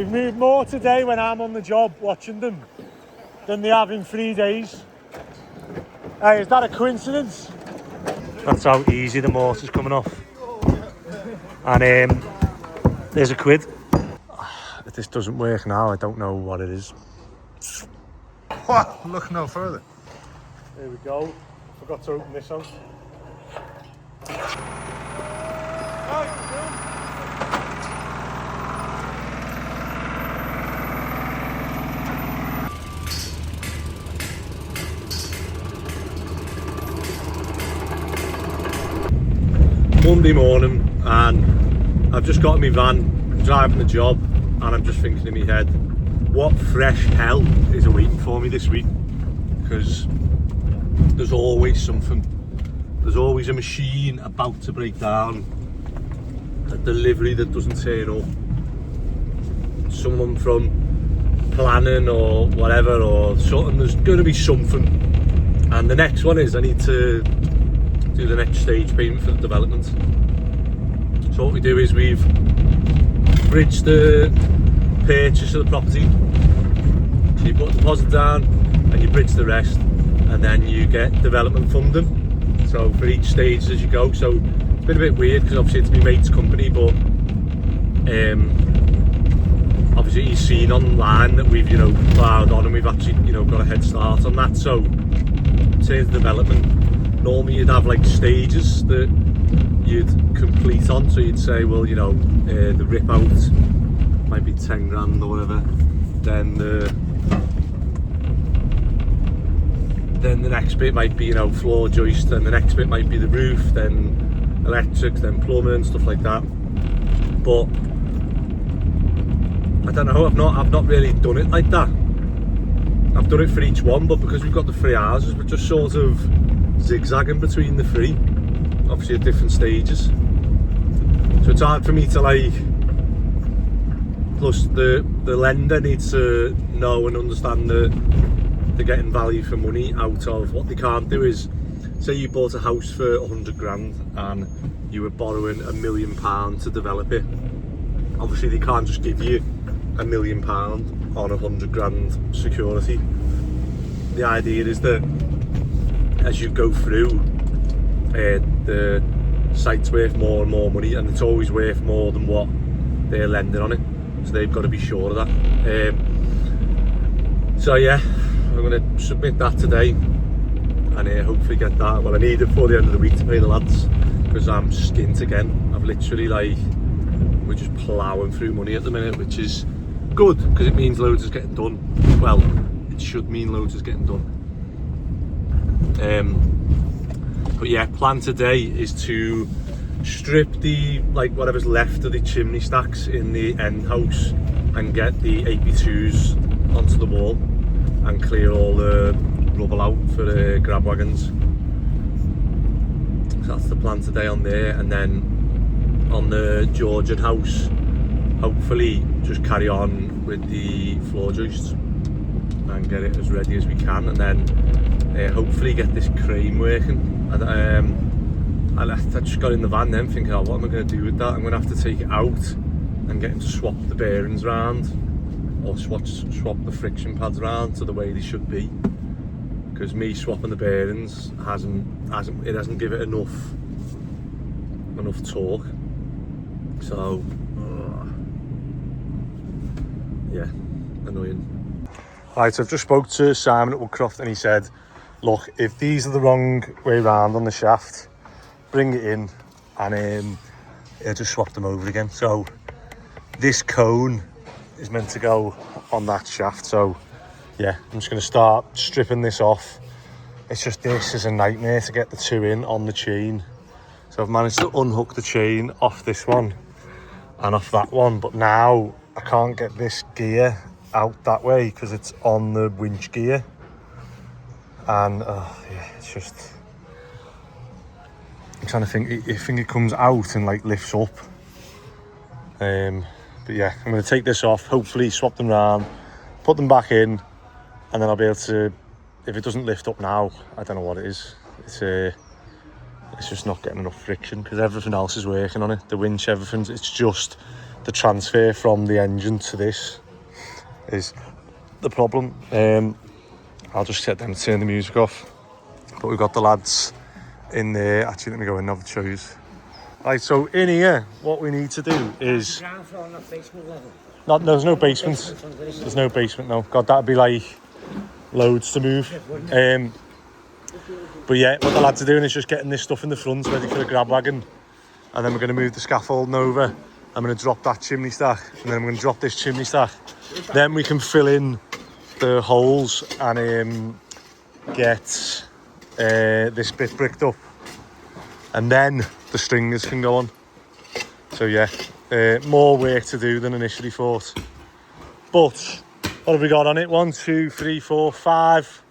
We've moved more today when I'm on the job watching them than they have in 3 days. Hey, is that a coincidence? That's how easy the mortar's coming off. And there's a quid. If this doesn't work now, I don't know what it is. What? Look no further. There we go. Forgot to open this out. Monday morning, and I've just got in my van, driving the job, and I'm just thinking in my head, what fresh hell is awaiting for me this week? Because there's always something. There's always a machine about to break down, a delivery that doesn't turn up, someone from planning or whatever, or something. There's going to be something. And the next one is I need to do the next stage payment for the development. So what we do is we've bridged the purchase of the property. So you put a deposit down and you bridge the rest, and then you get development funding. So for each stage as you go. So it's been a bit weird because obviously it's my mate's company, but obviously he's seen online that we've ploughed on and we've actually got a head start on that. So in terms of development, normally you'd have like stages that you'd complete on. So you'd say, well, the rip out might be 10 grand or whatever. Then the next bit might be floor joist, then the next bit might be the roof, then electric, then plumbing, stuff like that. But I don't know, I've not really done it like that. I've done it for each one, but because we've got the 3 houses, we're just sort of zigzagging between the 3, obviously at different stages. So it's hard for me to plus the lender needs to know and understand that they're getting value for money out of. What they can't do is, say you bought a house for 100 grand and you were borrowing £1 million to develop it. Obviously they can't just give you £1 million on 100 grand security. The idea is that as you go through, the site's worth more and more money, and it's always worth more than what they're lending on it. So they've got to be sure of that. So yeah, I'm going to submit that today and hopefully get that. Well, I need it before the end of the week to pay the lads, because I'm skint again. I've literally we're just ploughing through money at the minute, which is good because it means loads is getting done. Well, it should mean loads is getting done. But yeah, plan today is to strip the whatever's left of the chimney stacks in the end house and get the AP2s onto the wall and clear all the rubble out for the grab wagons. So that's the plan today on there, and then on the Georgian house, hopefully just carry on with the floor joists and get it as ready as we can, and then hopefully get this crane working. I just got in the van then thinking, what am I going to do with that? I'm going to have to take it out and get him to swap the bearings around, or swap the friction pads around to the way they should be, because me swapping the bearings hasn't given it enough torque. So yeah, annoying. Right, so I've just spoke to Simon at Woodcroft and he said, look, if these are the wrong way round on the shaft, bring it in and he'll just swap them over again. So this cone is meant to go on that shaft. So yeah, I'm just going to start stripping this off. It's just, this is a nightmare to get the 2 in on the chain. So I've managed to unhook the chain off this one and off that one, but now I can't get this gear out that way because it's on the winch gear. And yeah, it's just, I'm trying to think it comes out and lifts up. But yeah, I'm going to take this off, hopefully swap them around, put them back in, and then I'll be able to, if it doesn't lift up now, I don't know what it is. It's just not getting enough friction because everything else is working on it. The winch, everything, it's just the transfer from the engine to this is the problem. I'll just set them to turn the music off. But we've got the lads in there. Actually, let me go in and have the show you. Right, so in here, what we need to do is... Ground floor, not basement level. There's no basement. There's no basement, no. God, that'd be like loads to move. But yeah, what the lads are doing is just getting this stuff in the front ready for a grab wagon. And then we're going to move the scaffolding over. I'm going to drop that chimney stack. And then I'm going to drop this chimney stack. Then we can fill in the holes and get this bit bricked up. And then the stringers can go on. So yeah, more work to do than initially thought. But what have we got on it? 1, 2, 3, 4, 5.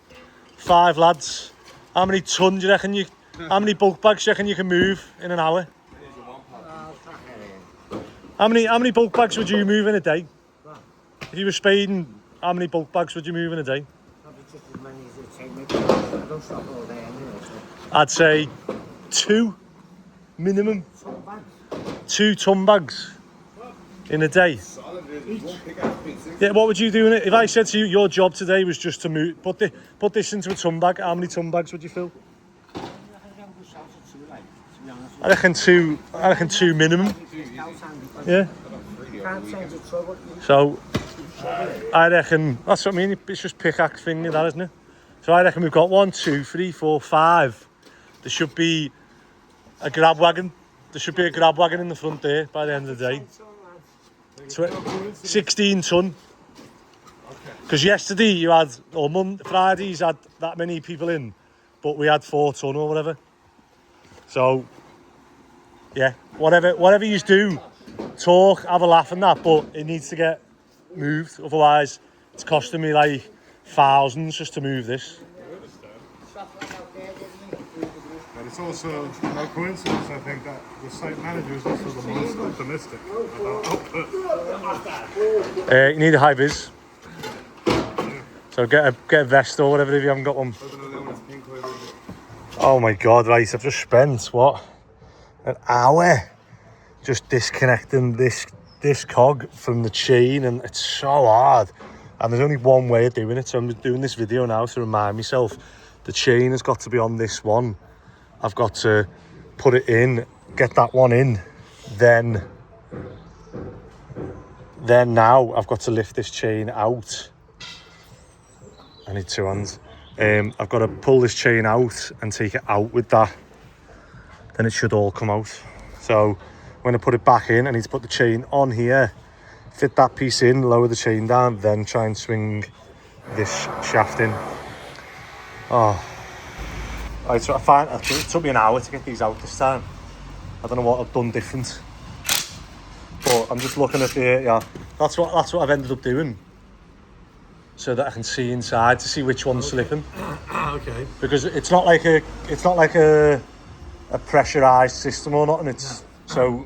5 lads. How many tons do you reckon how many bulk bags do you reckon you can move in an hour? How many bulk bags would you move in a day? If you were spading, how many bulk bags would you move in a day? Probably just as many as it take me. I don't stop all day anyway. I'd say 2 minimum. 2 ton bags in a day. Yeah, what would you do in it? If I said to you, your job today was just to move, put this into a ton bag, how many ton bags would you fill? I reckon two minimum. Yeah. So I reckon that's what I mean. It's just pickaxe thing, that isn't it? So I reckon we've got 1, 2, 3, 4, 5. There should be a grab wagon. There should be a grab wagon in the front there by the end of the day. 16 ton. Because yesterday you had, or Fridays had that many people in, but we had 4 ton or whatever. So yeah, whatever you do, talk, have a laugh and that, but it needs to get moved. Otherwise, it's costing me like thousands just to move this. But it's also no coincidence, I think, that the site manager is also the most optimistic about output. You need a high vis. So get a vest or whatever if you haven't got one. Oh my god, right, I've just spent, what? An hour just disconnecting this cog from the chain, and it's so hard. And there's only one way of doing it, so I'm doing this video now to remind myself the chain has got to be on this one. I've got to put it in, get that one in, then now I've got to lift this chain out. I need 2 hands. I've got to pull this chain out and take it out with that. Then it should all come out. So when I put it back in, I need to put the chain on here, fit that piece in, lower the chain down, then try and swing this shaft in. Oh. Right, so it took me an hour to get these out this time. I don't know what I've done different. But I'm just looking at yeah, that's what I've ended up doing. So that I can see inside to see which one's slipping. Okay. Because it's not like a pressurized system or nothing. So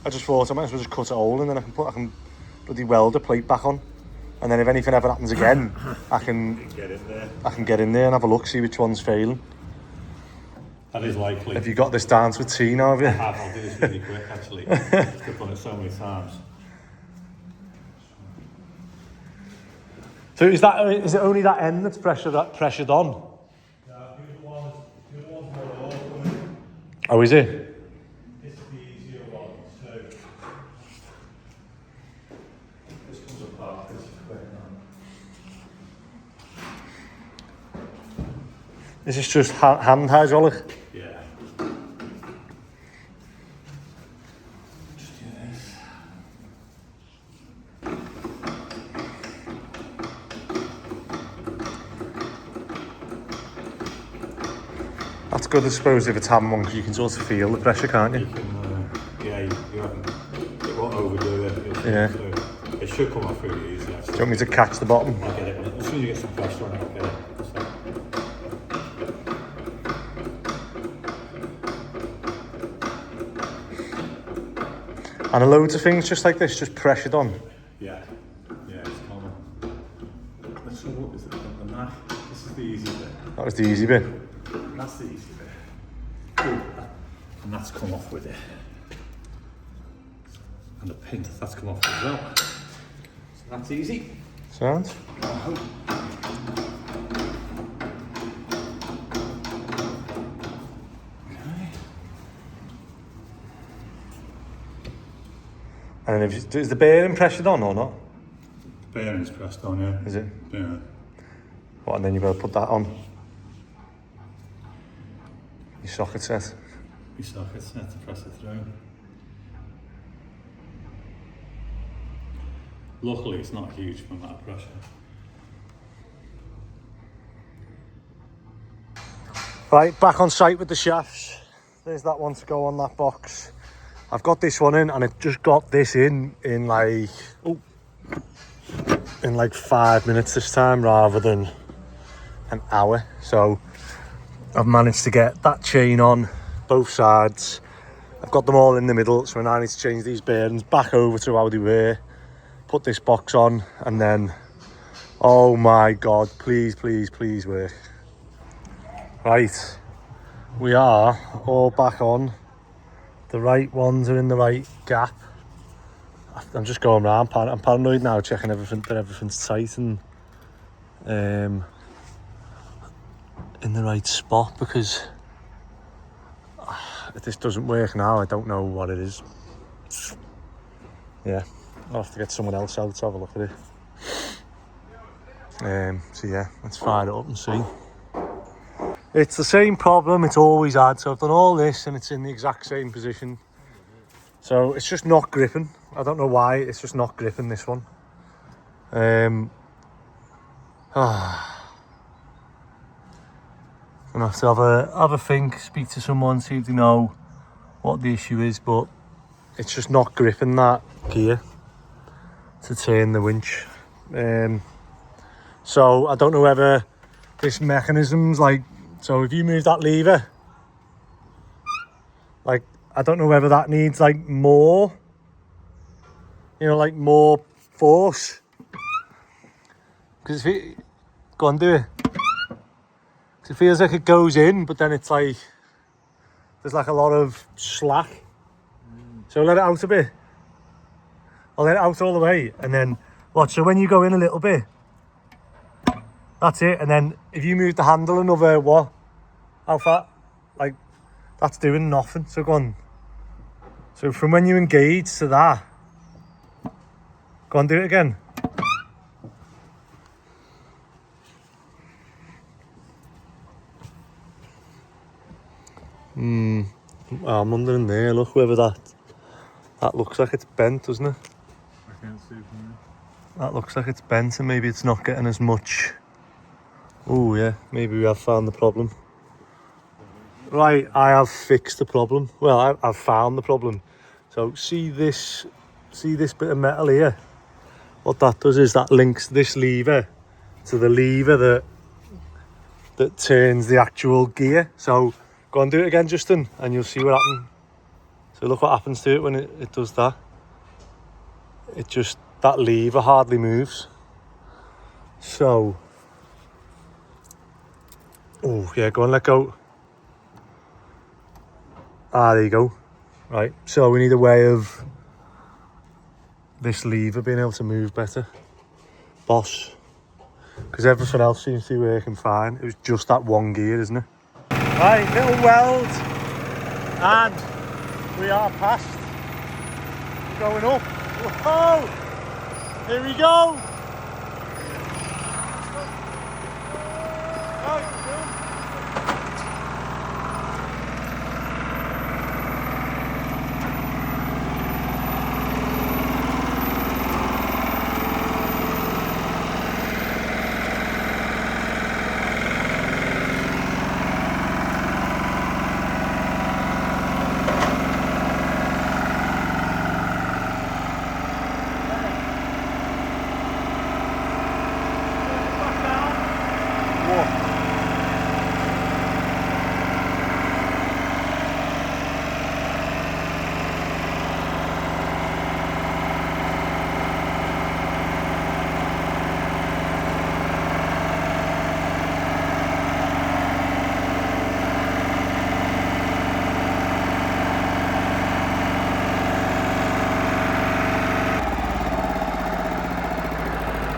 I just thought I might as well just cut a hole and then I can bloody weld a plate back on. And then if anything ever happens again, I can get in there and have a look, see which one's failing. That is likely. Have you got this down to a T now, have you? I'll do this really quick actually. I've done it so many times. So is it only that end that's pressured on? Yeah, the other one's more awkward. Oh, is it? This is the easier one, so this comes apart pretty quick now. Is this just hand hydraulic? Yeah. Just do this. That's good, I suppose, if it's hand one, because you can sort of feel the pressure, can't you? You can, it won't overdo it. Yeah. So it should come off really easy. Do you want me to catch the bottom? I'll get it. As soon as you get some pressure on it, I'll get it. So. And loads of things just like this, just pressured on. Yeah, it's common. So what is it? The knife. This is the easy bit. That was the easy bit. That's the easy bit. And that's come off with it. And the pin, that's come off as well. So that's easy. Sounds. And is the bearing pressured on or not? Bearing's pressed on, yeah. Is it? Yeah. What, and then you've got to put that on? Your socket set? Your socket set to press it through. Luckily it's not a huge amount of pressure. Right, back on site with the shafts. There's that one to go on that box. I've got this one in, and it just got this in like 5 minutes this time rather than an hour. So I've managed to get that chain on both sides. I've got them all in the middle, so now I need to change these bearings back over to how they were, put this box on, and then, oh my God, please, please, please work. Right, we are all back on. The right ones are in the right gap. I'm just going around, I'm paranoid now, checking everything, that everything's tight and in the right spot, because if this doesn't work now, I don't know what it is. Yeah, I'll have to get someone else out to have a look at it. So yeah, let's fire it up and see. It's the same problem it's always had, so I've done all this and it's in the exact same position. So it's just not gripping. I don't know why, it's just not gripping, this one. I'm gonna have to have a think, speak to someone, see if they know what the issue is, but it's just not gripping that gear to turn the winch. So I don't know whether this mechanism's like, so if you move that lever, like, I don't know whether that needs like more, you know, like more force. Because if it, go on, do it. Because it feels like it goes in, but then it's like, there's like a lot of slack. So let it out a bit. I'll let it out all the way, and then watch. So when you go in a little bit, that's it. And then if you move the handle another, what? How far? Like, that's doing nothing. So go on. So from when you engage to that, go on, do it again. Well, I'm wondering there, look, whether that looks like it's bent, doesn't it? I can't see from here. That looks like it's bent, and maybe it's not getting as much. Oh yeah, maybe we have found the problem. Right, I have fixed the problem. Well, I've found the problem. So see this bit of metal here? What that does is that links this lever to the lever that turns the actual gear. So go and do it again, Justin, and you'll see what happens. So look what happens to it when it does that. It just, that lever hardly moves. So, oh yeah, go and let go. Ah, there you go. Right, so we need a way of this lever being able to move better. Boss. Because everything else seems to be working fine. It was just that one gear, isn't it? Right, little weld. And we are past. We're going up. Whoa! Here we go!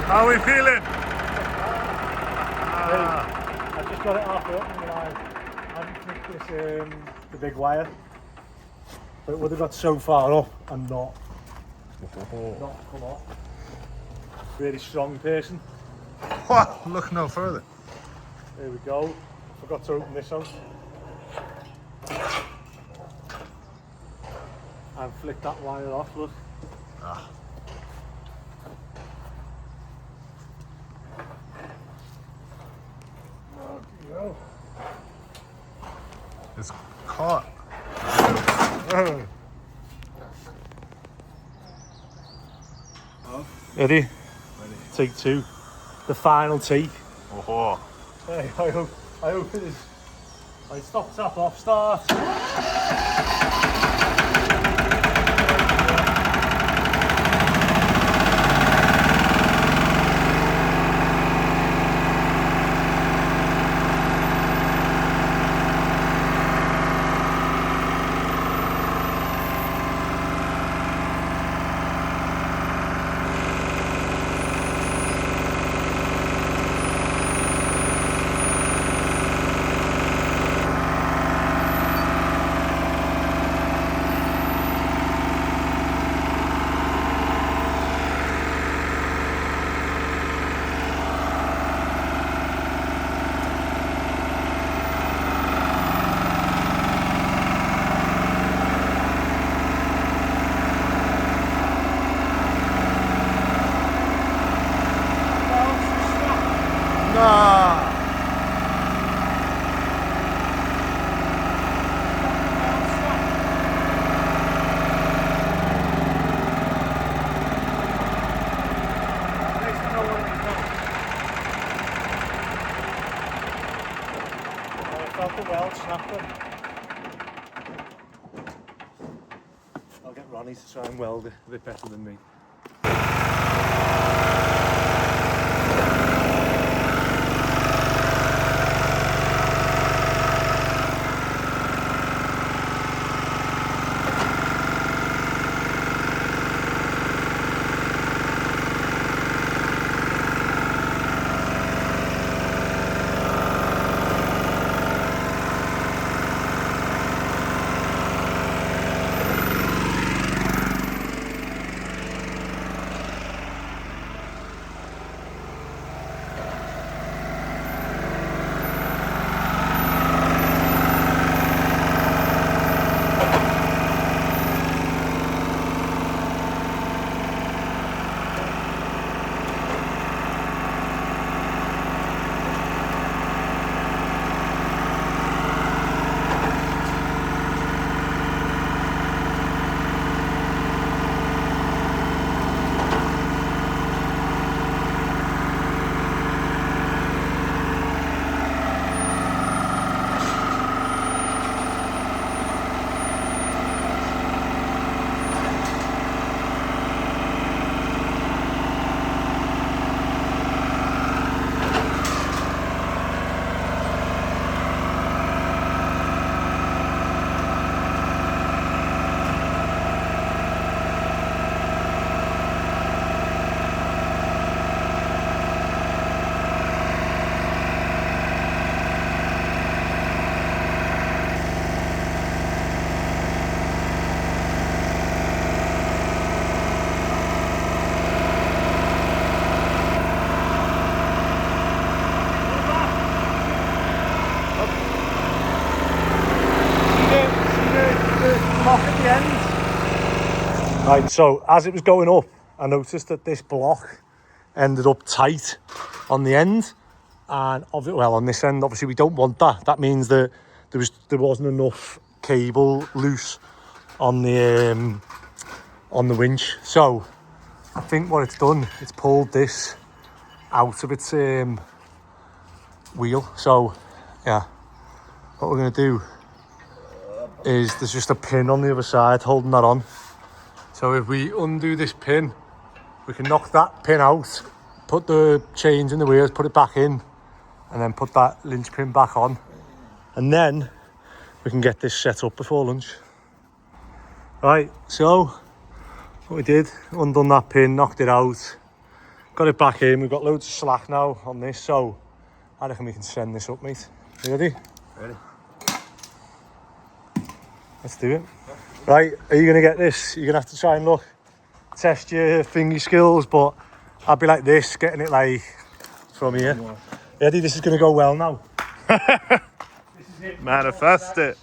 How are we feeling? I've just got it halfway up and realised I haven't clicked this, the big wire. But it would have got so far up and not come off. Really strong person. What? Look no further. There we go. Forgot to open this out. And flick that wire off, look. It's caught. Ready? Take two. The final take. Oh. Hey, I hope it is. Right, stop, tap off, start. I'll get Ronnie to try and weld it a bit better than me. Right, so as it was going up, I noticed that this block ended up tight on the end, and on this end, obviously we don't want that. That means that there wasn't enough cable loose on the winch. So I think what it's done, it's pulled this out of its wheel. So yeah, what we're going to do is there's just a pin on the other side holding that on. So if we undo this pin, we can knock that pin out, put the chains in the wheels, put it back in, and then put that linch pin back on. And then we can get this set up before lunch. Right, so what we did, undone that pin, knocked it out, Got it back in. We've got loads of slack now on this, so I reckon we can send this up, mate. You ready? Ready. Let's do it. Right, are you going to get this? You're going to have to try and look, test your finger skills, but I'll be like this, getting it like from here. Ready? This is going to go well now. This is it. Manifest it.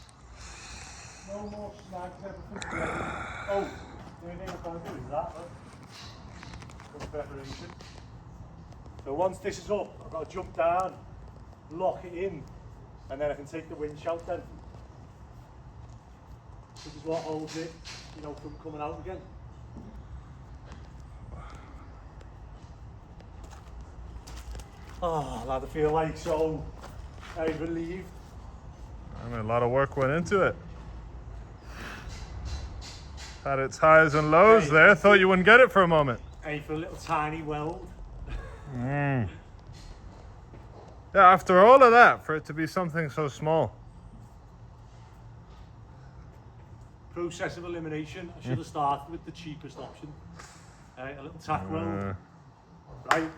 No more snags, everything's ready. Oh, the only thing I can't do is that, look. Good preparation. So once this is up, I've got to jump down, lock it in, and then I can take the winch out then. This is what holds it, you know, from coming out again. Oh, lad, I feel like so very relieved. I mean, a lot of work went into it. Had its highs and lows there. Thought you wouldn't get it for a moment. Hey, for a little tiny weld. Yeah, after all of that, for it to be something so small. Process of elimination. I should have started with the cheapest option. A little tack weld. Right.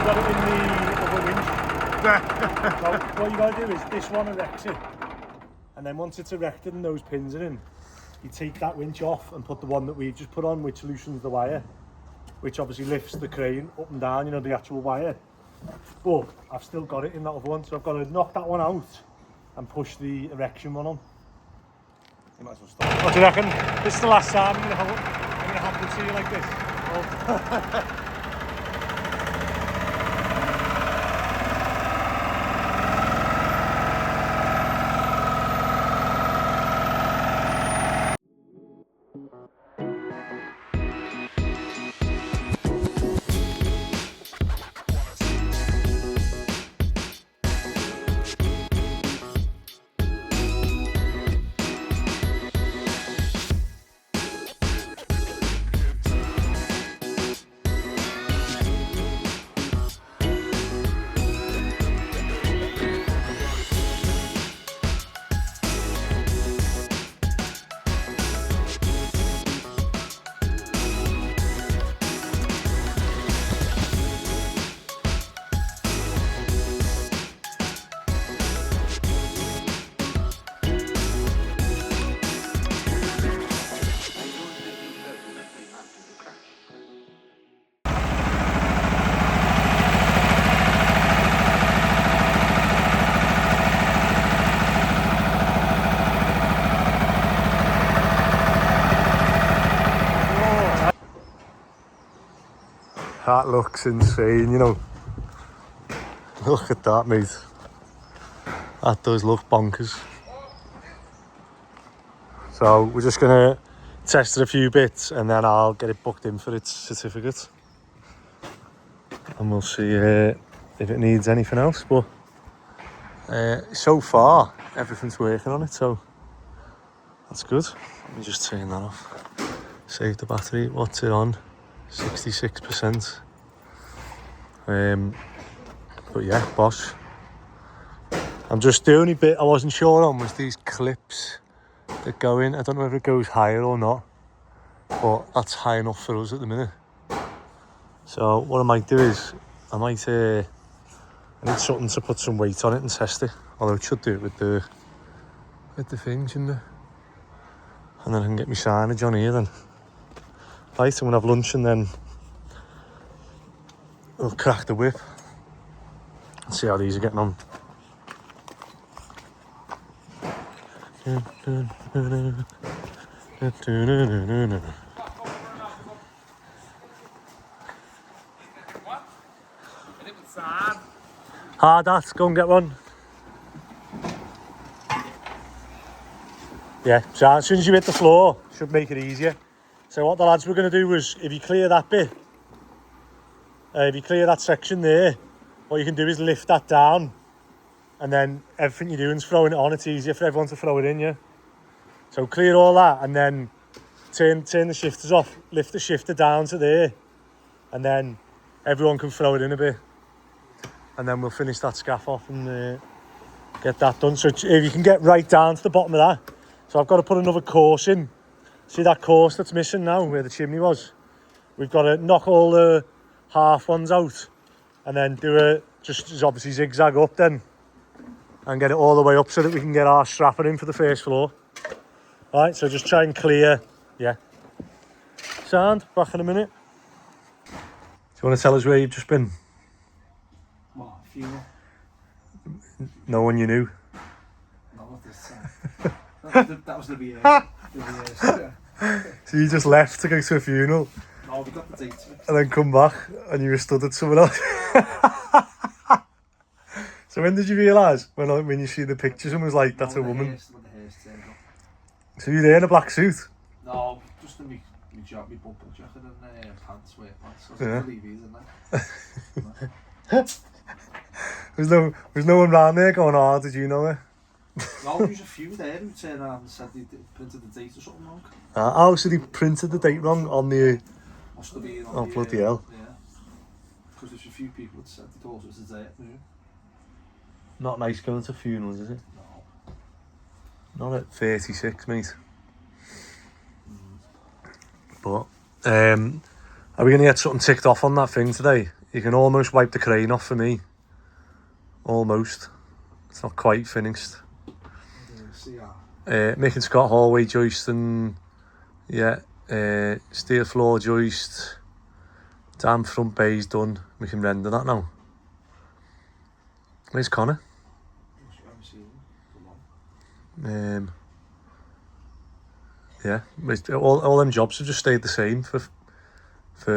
Got it in the other winch. So what you gotta do is this one erects it, and then once it's erected and those pins are in, you take that winch off and put the one that we've just put on, which loosens the wire, which obviously lifts the crane up and down, you know, the actual wire. But I've still got it in that other one, so I've got to knock that one out and push the erection one on. You might as well stop. What do you reckon? This is the last time I'm gonna happen to you like this. Oh. That looks insane, you know. Look at that, mate. That does look bonkers. So we're just gonna test it a few bits and then I'll get it booked in for its certificate. And we'll see if it needs anything else, but so far everything's working on it, so that's good. Let me just turn that off. Save the battery. What's it on? 66%. But yeah, boss. I'm just, the only bit I wasn't sure on was these clips that go in. I don't know if it goes higher or not, but that's high enough for us at the minute. So what I might do is I need something to put some weight on it and test it. Although it should do it with the things in there. And then I can get my signage on here then. Right, I'm gonna have lunch and then we'll crack the whip and see how these are getting on. Hard that, go and get one. Yeah, so as soon as you hit the floor, should make it easier. So what the lads were going to do was, if you clear that bit, if you clear that section there, what you can do is lift that down and then everything you're doing is throwing it on. It's easier for everyone to throw it in, yeah. So clear all that, and then turn the shifters off, lift the shifter down to there, and then everyone can throw it in a bit. And then we'll finish that scaff off and get that done. So if you can get right down to the bottom of that. So I've got to put another course in. See that course that's missing now, where the chimney was? We've got to knock all the half ones out, and then do it, just obviously zigzag up then, and get it all the way up so that we can get our strapper in for the first floor. Right, so just try and clear, yeah. Sound, back in a minute. Do you want to tell us where you've just been? What, a funeral? No one you knew? No, that was the BS. So you just left to go to a funeral? No, we got the dates. And then come back and you were stood at someone else? So when did you realise? When you see the pictures and was like, that's a woman? So you're there in a black suit? No, just in my job, my bumper jacket and pants, wear pants. Yeah. Isn't There's no one round there going, oh, did you know her? No, there's a few there who turned around and said they printed the date or something wrong. Oh, so they printed the date wrong on the... Must have been on Oh, the, bloody hell. Yeah. Because there's a few people that said they thought it was the date. Not nice going to funerals, is it? No. Not at 36, mate. But, are we going to get something ticked off on that thing today? You can almost wipe the crane off for me. Almost. It's not quite finished. Mick and Scott hallway joist and, yeah, steel floor joist. Damn front bay's done. We can render that now. Where's Connor? Yeah, all them jobs have just stayed the same for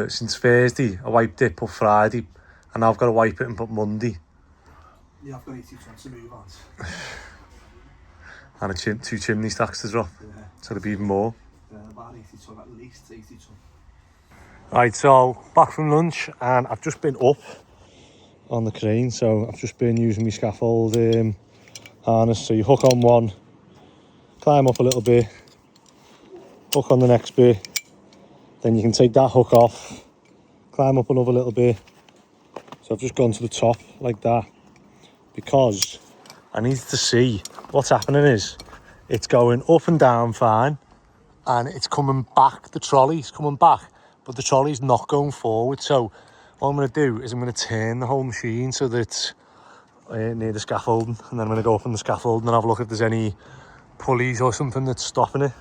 since Thursday. I wiped it, put Friday, and now I've got to wipe it and put Monday. Yeah, I've got 80 tons to move on. And 2 chimney stacks to drop. Yeah. So there'll be even more. Yeah, about 80 ton, at least 80 ton. Right, so back from lunch, and I've just been up on the crane, so I've just been using my scaffold harness. So you hook on one, climb up a little bit, hook on the next bit, then you can take that hook off, climb up another little bit. So I've just gone to the top like that because I need to see what's happening. Is it's going up and down fine, and it's coming back, the trolley's coming back, but the trolley's not going forward. So what I'm going to do is I'm going to turn the whole machine so that it's near the scaffolding, and then I'm going to go up on the scaffolding and have a look if there's any pulleys or something that's stopping it.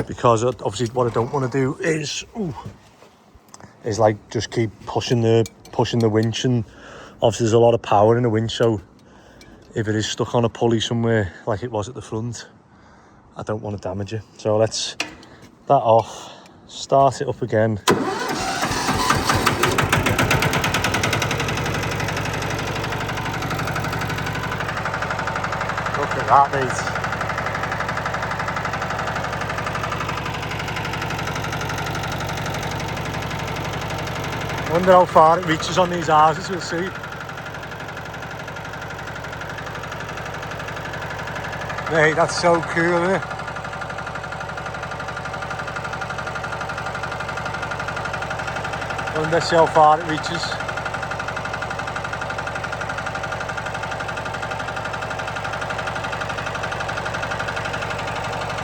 Because obviously what I don't want to do is like just keep pushing the winch, and obviously there's a lot of power in the winch, so if it is stuck on a pulley somewhere like it was at the front, I don't want to damage it. So let's that off, start it up again. Look at that, mate. I wonder how far it reaches on these houses, we'll see. Mate, that's so cool, isn't it? I wonder see how far it reaches.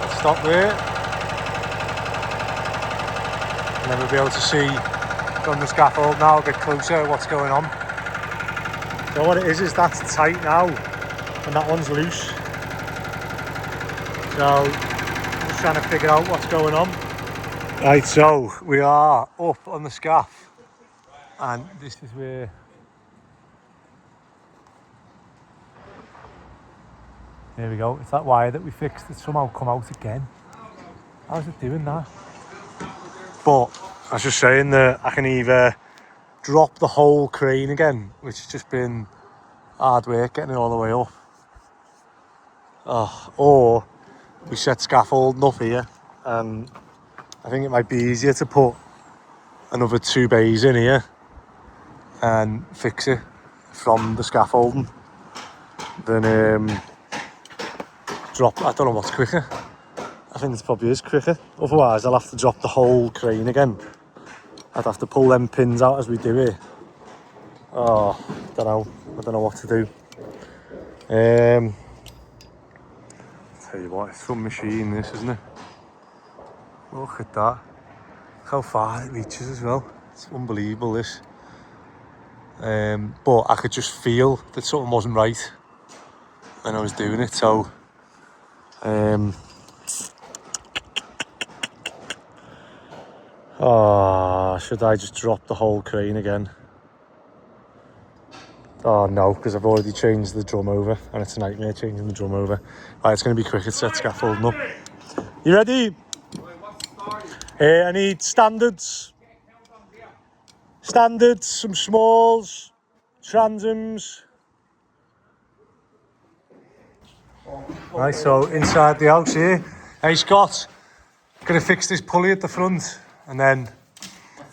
Let's stop there. And then we'll be able to see from the scaffold now, a bit closer, what's going on. So what it is that's tight now, and that one's loose. So I'm just trying to figure out what's going on. Right, so we are up on the scaff, and this is where there we go. It's that wire that we fixed that's somehow come out again. How's it doing that? But I was just saying that I can either drop the whole crane again, which has just been hard work getting it all the way up, or we set scaffolding up here, and I think it might be easier to put another 2 bays in here and fix it from the scaffolding. than drop. I don't know what's quicker. I think it probably is quicker. Otherwise, I'll have to drop the whole crane again. I'd have to pull them pins out as we do it. Oh, I don't know what to do. Tell you what, it's some machine this, isn't it? Look at that. Look how far it reaches as well. It's unbelievable, this. But I could just feel that something wasn't right when I was doing it, so should I just drop the whole crane again? Oh no, because I've already changed the drum over and it's a nightmare changing the drum over. Right, it's going to be quicker to set scaffolding up. You ready? I need standards. Standards, some smalls, transoms. Right, so inside the house here. Hey Scott, gonna fix this pulley at the front and then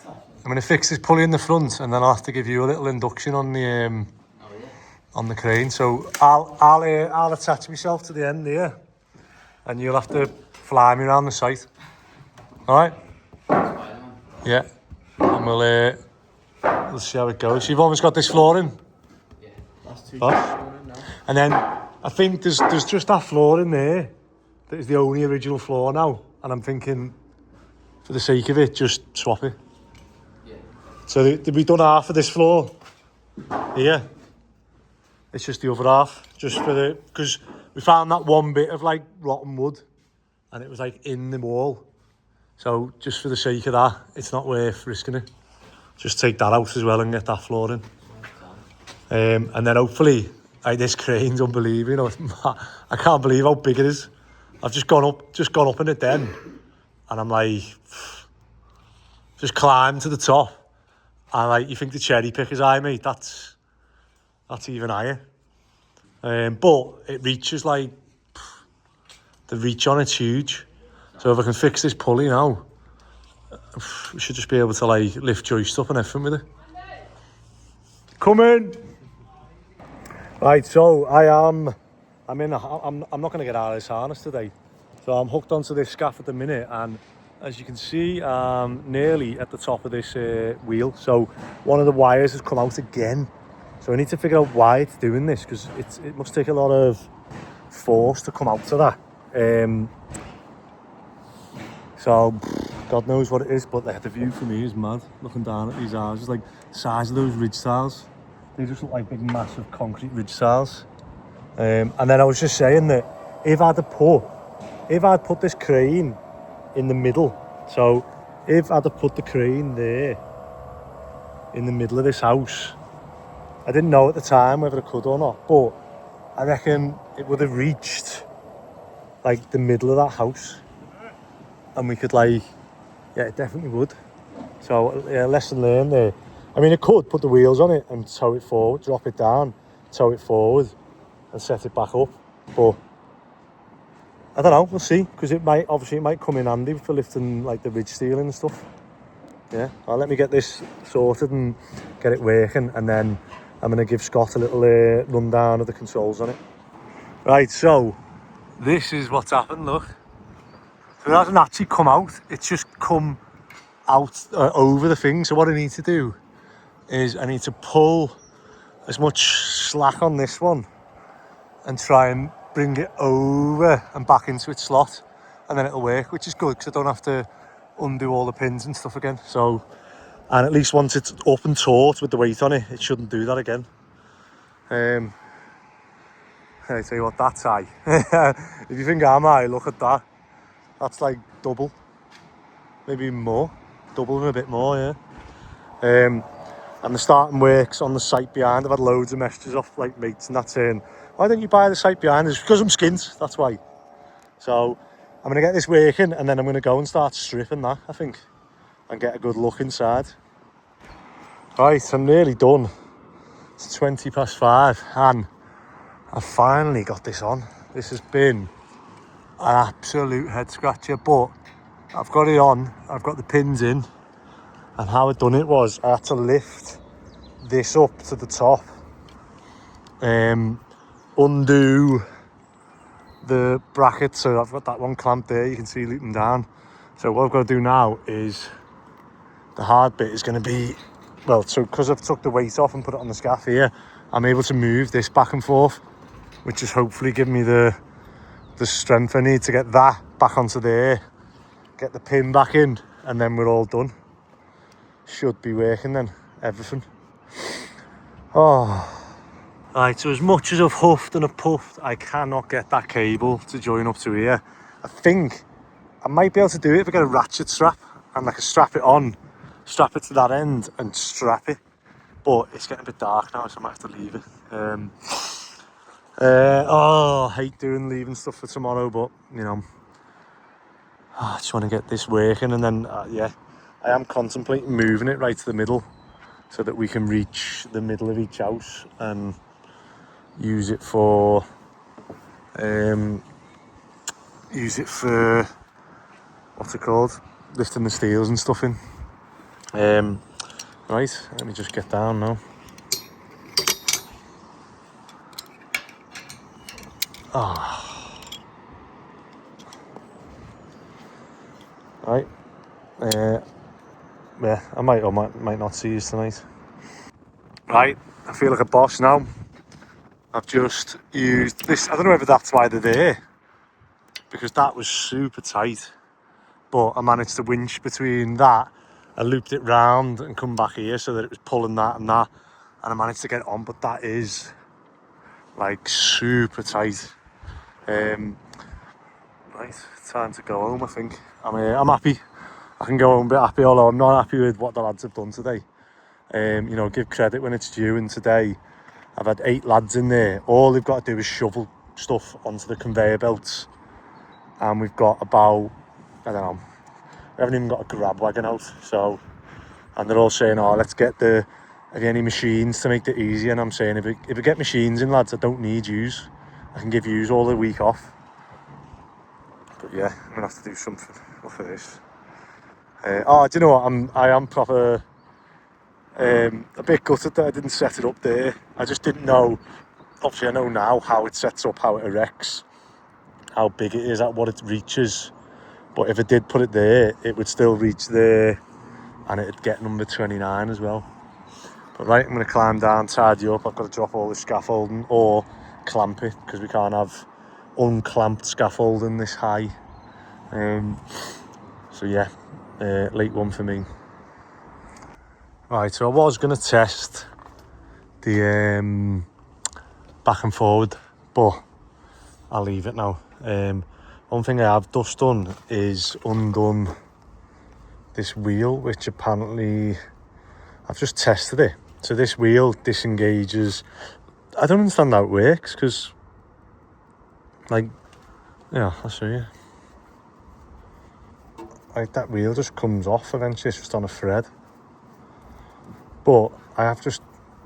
I'm gonna fix this pulley in the front and then I'll have to give you a little induction on the crane. So I'll attach myself to the end here and you'll have to fly me around the site. Alright? Yeah. And we'll see how it goes. So you've almost got this flooring? Yeah, that's two. And then I think there's just that floor in there that is the only original floor now. And I'm thinking, for the sake of it, just swap it. Yeah. So did we done half of this floor? Yeah. It's just the other half, just for the, because we found that one bit of like rotten wood and it was like in the wall. So just for the sake of that, it's not worth risking it. Just take that out as well and get that floor in. And then hopefully, this crane's unbelievable. I can't believe how big it is. I've just gone up in it then, and I'm like, just climbed to the top. And like, you think the cherry picker's eye, mate? That's even higher. But it reaches like, the reach on it's huge. So if I can fix this pulley now, we should just be able to like lift joists up and everything with it. Come in. Right, so I'm not going to get out of this harness today. So I'm hooked onto this scaff at the minute, and as you can see, I'm nearly at the top of this wheel. So one of the wires has come out again. So I need to figure out why it's doing this, because it must take a lot of force to come out of that. So God knows what it is, but the view for me is mad. Looking down at these houses, like the size of those ridge tiles, they just look like big, massive concrete ridge tiles. And then I was just saying that if I'd put this crane in the middle, so if I'd have put the crane there in the middle of this house, I didn't know at the time whether I could or not, but I reckon it would have reached like the middle of that house, and we could like, yeah, it definitely would. So yeah, lesson learned there. I mean, I could put the wheels on it and tow it forward, drop it down, tow it forward and set it back up, but I don't know, we'll see, because it might come in handy for lifting like the ridge steel and stuff. Yeah, well, let me get this sorted and get it working, and then I'm going to give Scott a little rundown of the controls on it. Right, so this is what's happened, look. So it hasn't actually come out, it's just come out over the thing. So what I need to do is I need to pull as much slack on this one and try and bring it over and back into its slot, and then it'll work, which is good because I don't have to undo all the pins and stuff again. So, and at least once it's up and taut with the weight on it, it shouldn't do that again. I tell you what, that's high. If you think I'm high, look at that. That's like double, maybe even more, double and a bit more, yeah. And the starting works on the site behind. I've had loads of messages off like mates and that saying, why don't you buy the site behind? It's because I'm skint, that's why. So I'm going to get this working, and then I'm going to go and start stripping that, I think, and get a good look inside. Right, I'm nearly done. It's 5:20, and I finally got this on. This has been an absolute head scratcher, but I've got it on, I've got the pins in, and how I done it was I had to lift this up to the top, undo the bracket, so I've got that one clamped there, you can see looping down. So what I've got to do now is, the hard bit is going to be, well, so because I've took the weight off and put it on the scaff here, I'm able to move this back and forth, which is hopefully giving me the strength I need to get that back onto there, get the pin back in, and then we're all done. Should be working then, everything. Oh. Right, so as much as I've huffed and I've puffed, I cannot get that cable to join up to here. I think I might be able to do it if I get a ratchet strap and I can strap it on, strap it to that end and strap it. But it's getting a bit dark now, so I might have to leave it. I hate leaving stuff for tomorrow, but you know, I just want to get this working, and then yeah, I am contemplating moving it right to the middle so that we can reach the middle of each house and use it for what's it called, lifting the steels and stuff in. Right, let me just get down now. Right, yeah, I might or might not see you tonight. Right, I feel like a boss now. I've just used this, I don't know whether that's why they're there, because that was super tight, but I managed to winch between that. I looped it round and come back here so that it was pulling that, and I managed to get it on, but that is like super tight. Right, time to go home, I think. I'm happy. I can go home a bit happy, although I'm not happy with what the lads have done today. You know, give credit when it's due, and today I've had 8 lads in there. All they've got to do is shovel stuff onto the conveyor belts, and we've got about, I don't know, we haven't even got a grab wagon out. So, and they're all saying, oh, let's get have you any machines to make it easier? And I'm saying, if we get machines in, lads, I don't need yous. I can give yous all the week off. But yeah, I'm gonna have to do something for this. Do you know what? I am proper a bit gutted that I didn't set it up there. I just didn't know. Obviously, I know now how it sets up, how it erects, how big it is, at what it reaches. But if I did put it there, it would still reach there, and it'd get number 29 as well. But right, I'm going to climb down, tidy up. I've got to drop all the scaffolding or clamp it, because we can't have unclamped scaffolding this high. So yeah, late one for me. Right, so I was going to test the back and forward, but I'll leave it now. One thing I have just done is undone this wheel, which apparently I've just tested it. So this wheel disengages. I don't understand how it works, because like, yeah, I'll show you. Like, that wheel just comes off eventually, it's just on a thread. But I have just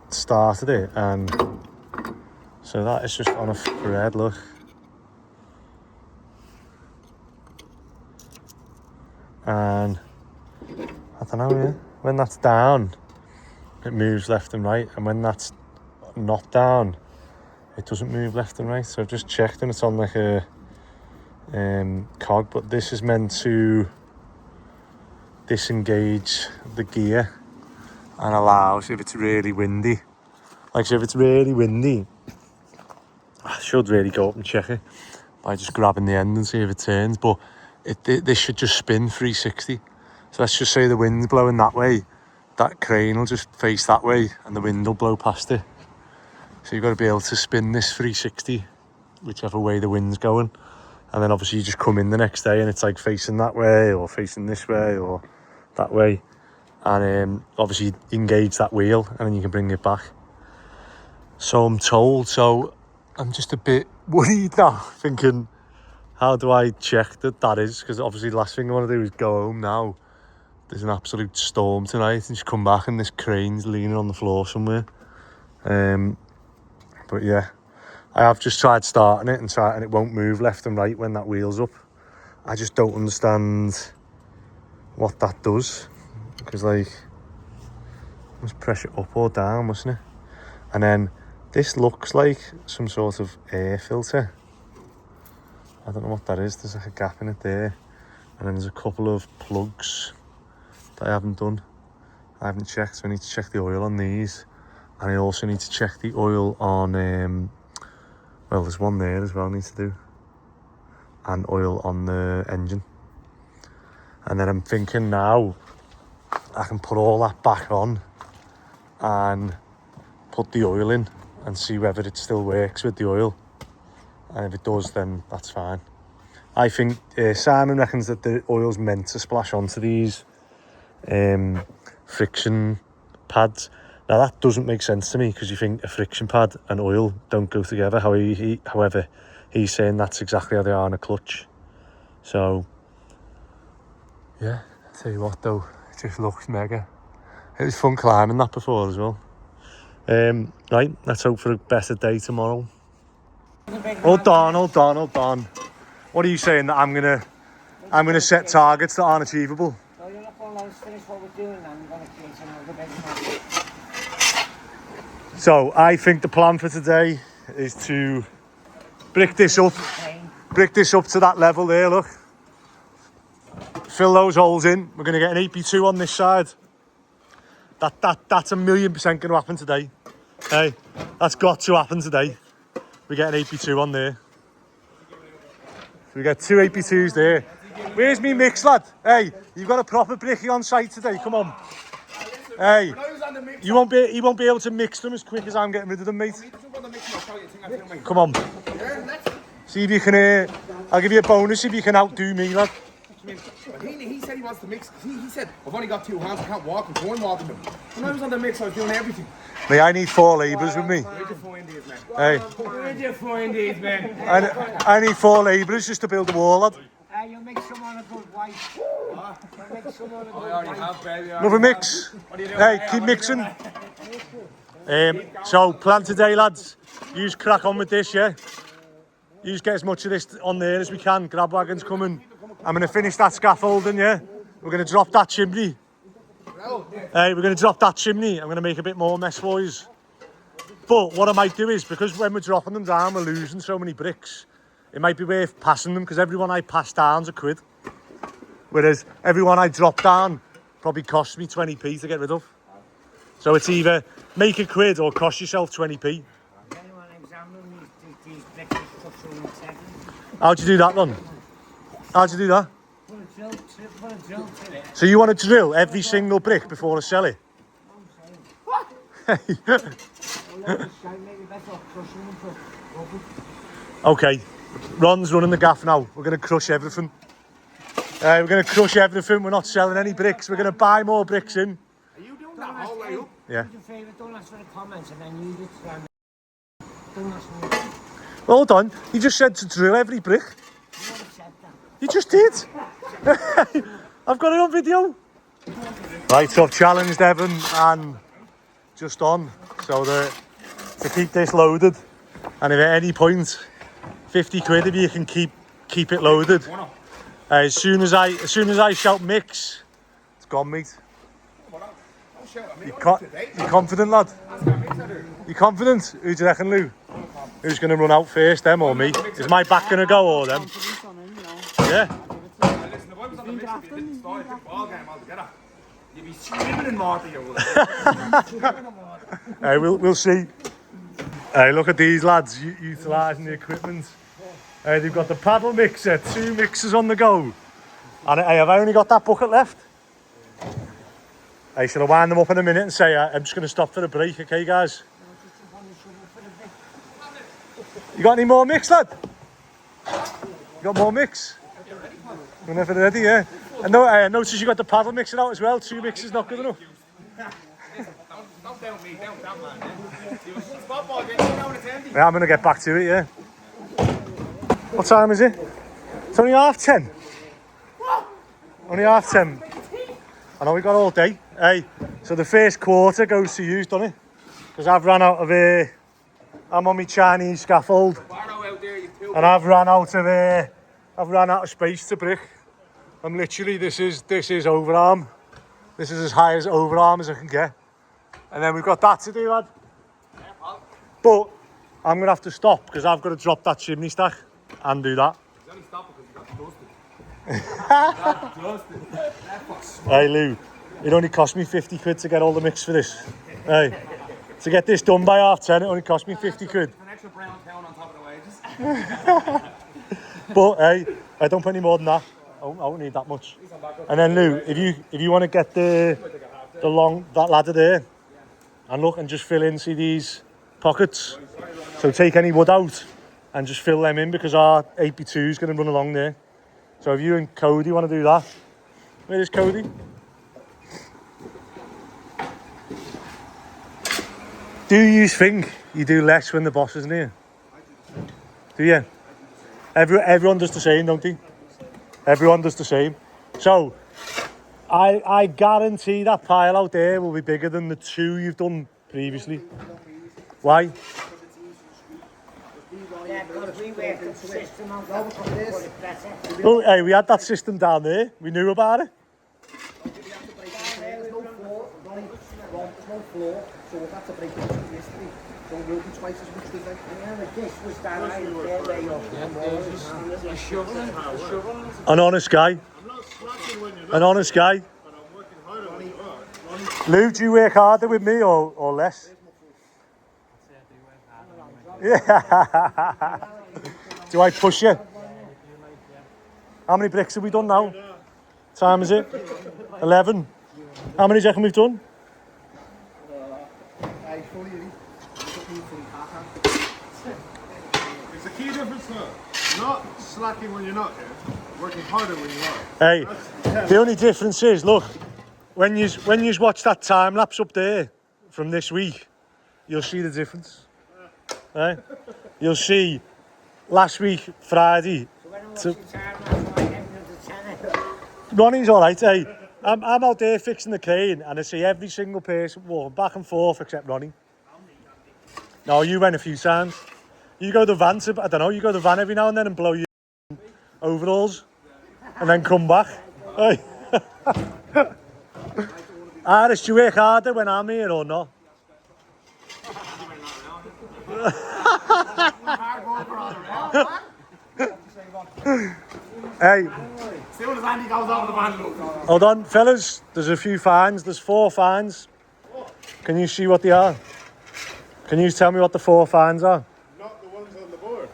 started it, and so that is just on a thread, look. And I don't know, yeah, when that's down, it moves left and right, and when that's not down, it doesn't move left and right. So I've just checked, and it's on like a cog, but this is meant to disengage the gear and allows, if it's really windy, like, so if it's really windy, I should really go up and check it by just grabbing the end and see if it turns, but this should just spin 360. So let's just say the wind's blowing that way, that crane will just face that way and the wind will blow past it. So you've got to be able to spin this 360 whichever way the wind's going, and then obviously you just come in the next day and it's like facing that way or facing this way or that way, and obviously engage that wheel and then you can bring it back. So I'm told, so I'm just a bit worried now, thinking, how do I check that is, because obviously the last thing I want to do is go home now. There's an absolute storm tonight and just come back and this crane's leaning on the floor somewhere. But yeah, I have just tried starting it and it won't move left and right when that wheel's up. I just don't understand what that does, because like, must press it up or down, mustn't it? And then This looks like some sort of air filter. I don't know what that is. There's like a gap in it there. And then there's a couple of plugs that I haven't done. I haven't checked, so I need to check the oil on these. And I also need to check the oil on, well, there's one there as well I need to do. And oil on the engine. And then I'm thinking now I can put all that back on and put the oil in and see whether it still works with the oil. And if it does, then that's fine. I think Simon reckons that the oil's meant to splash onto these friction pads. Now that doesn't make sense to me, because you think a friction pad and oil don't go together. However, he's saying that's exactly how they are in a clutch. So, yeah, I'll tell you what though, it just looks mega. It was fun climbing that before as well. Right, let's hope for a better day tomorrow. Hold on. What are you saying, that I'm gonna set targets that aren't achievable? So you're not going to let us finish what we're doing and you're going to create another big one. So I think the plan for today is to brick this up to that level there, look. Fill those holes in. We're going to get an 8x2 on this side. That's 1,000,000% going to happen today. Hey, that's got to happen today. We get an 8x2 on there. So we get 2 8x2s there. Where's me mix, lad? Hey, you've got a proper bricky on site today. Come on. Hey, he won't be able to mix them as quick as I'm getting rid of them, mate. Come on. See if you can. I'll give you a bonus if you can outdo me, lad. He said he wants to mix. He said, I've only got 2 hands, I can't walk them, so I'm walking them. When I was on the mix, I was doing everything. Mate, I need 4 labourers with me. Where'd you find these, man? Hey. Where'd you find these, man? I need 4 labourers just to build the wall, lad. You'll make someone a good wife. You'll make someone a good I already wife. have, baby. Another mix. Hey, keep mixing. So, plan today, lads. You just crack on with this, yeah? You just get as much of this on there as we can. Grab wagon's coming. I'm going to finish that scaffolding, yeah? We're going to drop that chimney. Hey, we're going to drop that chimney. I'm going to make a bit more mess for you. But what I might do is, because when we're dropping them down, we're losing so many bricks, it might be worth passing them, because everyone I pass down's a quid. Whereas everyone I drop down probably costs me 20p to get rid of. So it's either make a quid or cost yourself 20p. How'd you do that, Ron? How'd you do that? Put a drill to it. So you want to drill every single brick before I sell it? Okay, Ron's running the gaff now. We're going to crush everything. We're going to crush everything. We're not selling any bricks. We're going to buy more bricks in. Are you doing that all the way up? Yeah. Do your favour, don't ask for the comments and then you just don't ask for me. Well, hold on. You just said to drill every brick. You never said that. You just did. I've got it on video. Right, so I've challenged Evan and just on, so to keep this loaded. And if at any point, 50 quid if you can keep it loaded. As soon as I shout mix, it's gone, mate. You confident, lad? You confident? Who do you reckon, Lou? Who's going to run out first, them or me? Is my back going to go or them? Yeah. Listen, if I was on the mix, it'd be a different story, different ball game altogether. You'd be swimming in water, you would. Hey, we'll see. Hey, look at these lads utilising the equipment. Hey, they've got the paddle mixer, 2 mixers on the go. And hey, have I only got that bucket left? Hey, shall I wind them up in a minute and say I'm just going to stop for a break, okay, guys? You got any more mix, lad? You got more mix? Whenever they're ready, yeah. I noticed you got the paddle mixer out as well. 2 mixers not good enough. Don't doubt me, doubt that man. You was one spot ball, you know it's empty. Yeah, I'm going to get back to it, yeah. What time is it? It's only 10:30. Only 10:30. I know we got all day. Hey, so the first quarter goes to you, doesn't it? Because I've run out of I'm on my Chinese scaffold, and I've run out of space to brick. I'm literally this is overarm. This is as high as overarm as I can get. And then we've got that to do, lad. But I'm going to have to stop because I've got to drop that chimney stack and do that. He's only stopping because he got toasted. Hey Lou, it only cost me 50 quid to get all the mix for this. Hey, to get this done by 10:30, it only cost me 50 quid. An extra brown pound on top of the wages. But hey, I don't put any more than that. I won't need that much. And then Lou, if you want to get that ladder there, and look and just fill in, see these pockets. So take any wood out and just fill them in because our 8x2 is going to run along there. So if you and Cody want to do that, where is Cody? Do you think you do less when the boss isn't here? Do you? Everyone does the same, don't they? Everyone does the same. So I guarantee that pile out there will be bigger than the 2 you've done previously. Why? Yeah, because we worked the system on top of it better. Oh, hey, we had that system down there. We knew about it. There's no floor, there's no floor, so we'll have to break it yesterday. So it will be twice as much as Yeah, but this was that high there way up. An honest guy. I'm not slacking when you're An honest guy. but I'm working harder when you are. Lou, do you work harder with me or less? Yeah. Do I push you? How many bricks have we done now? Time is it? 11. How many do you reckon we've done? There's a key difference now. Not slacking when you're not here, working harder when you are. Hey, the only difference is, look, when you watch that time lapse up there from this week, you'll see the difference. Right? You'll see last week, Friday. So when I watched the time last night, ended the tenner. Ronnie's all right. Hey, I'm out there fixing the crane, and I see every single person walking back and forth except Ronnie. No, you went a few times. You go to the van I don't know. You go to the van every now and then and blow your overalls, and then come back. Hey. Iris, do you work harder when I'm here or not? Hey, Soon as Andy goes over the van, hold on, fellas. There's a few fines. There's 4 fines. Can you see what they are? Can you tell me what the 4 fines are? Not the ones on the board.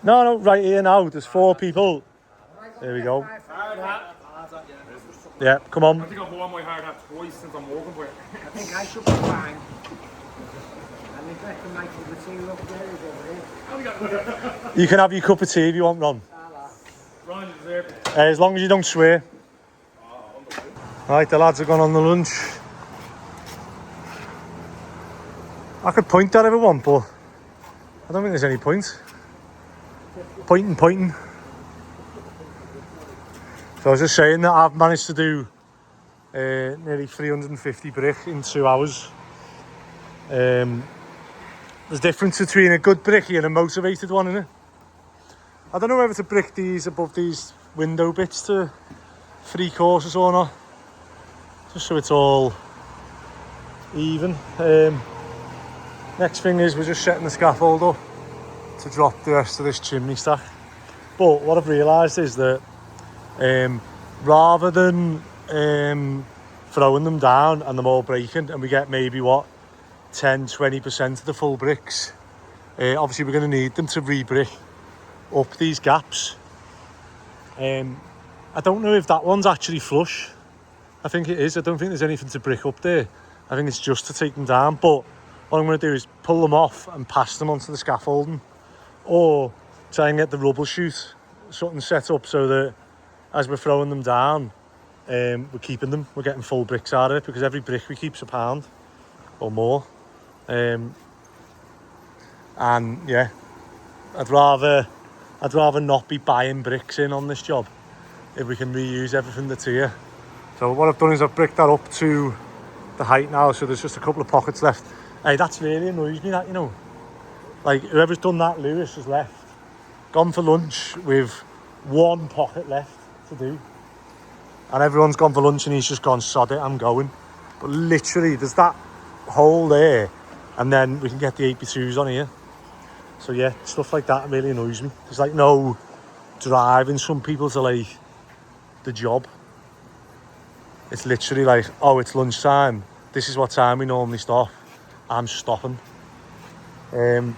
No, right here now. There's 4 people. There we go. Yeah, come on. I think I've worn my hard hat twice since I'm walking for it. I think I should be fine. I regret the night of the tea up there is over there. You can have your cup of tea if you want, Ron. Ron, you deserve it. As long as you don't swear. Right, the lads have gone on the lunch. I could point at everyone, but I don't think there's any point. Pointing. So I was just saying that I've managed to do nearly 350 brick in 2 hours. There's a difference between a good brickie and a motivated one, isn't it? I don't know whether to brick these above these window bits to 3 courses or not. Just so it's all even. Next thing is we're just setting the scaffold up to drop the rest of this chimney stack. But what I've realised is that rather than throwing them down and them all breaking and we get maybe 10-20% of the full bricks, obviously we're going to need them to re-brick up these gaps. I don't know if that one's actually flush. I think it is. I don't think there's anything to brick up there. I think it's just to take them down, but what I'm going to do is pull them off and pass them onto the scaffolding, or try and get the rubble chute something set up so that as we're throwing them down, we're keeping them, we're getting full bricks out of it, because every brick we keep's £1 or more. And yeah, I'd rather not be buying bricks in on this job if we can reuse everything that's here. So what I've done is I've bricked that up to the height now, so there's just a couple of pockets left. Hey, that's really annoys me, that, you know. Like, whoever's done that, Lewis, has left. Gone for lunch with 1 pocket left to do. And everyone's gone for lunch and he's just gone, sod it, I'm going. But literally, there's that hole there and then we can get the 8x2s on here. So yeah, stuff like that really annoys me. There's like no driving some people to like the job. It's literally like, oh, it's lunchtime. This is what time we normally stop. I'm stopping. What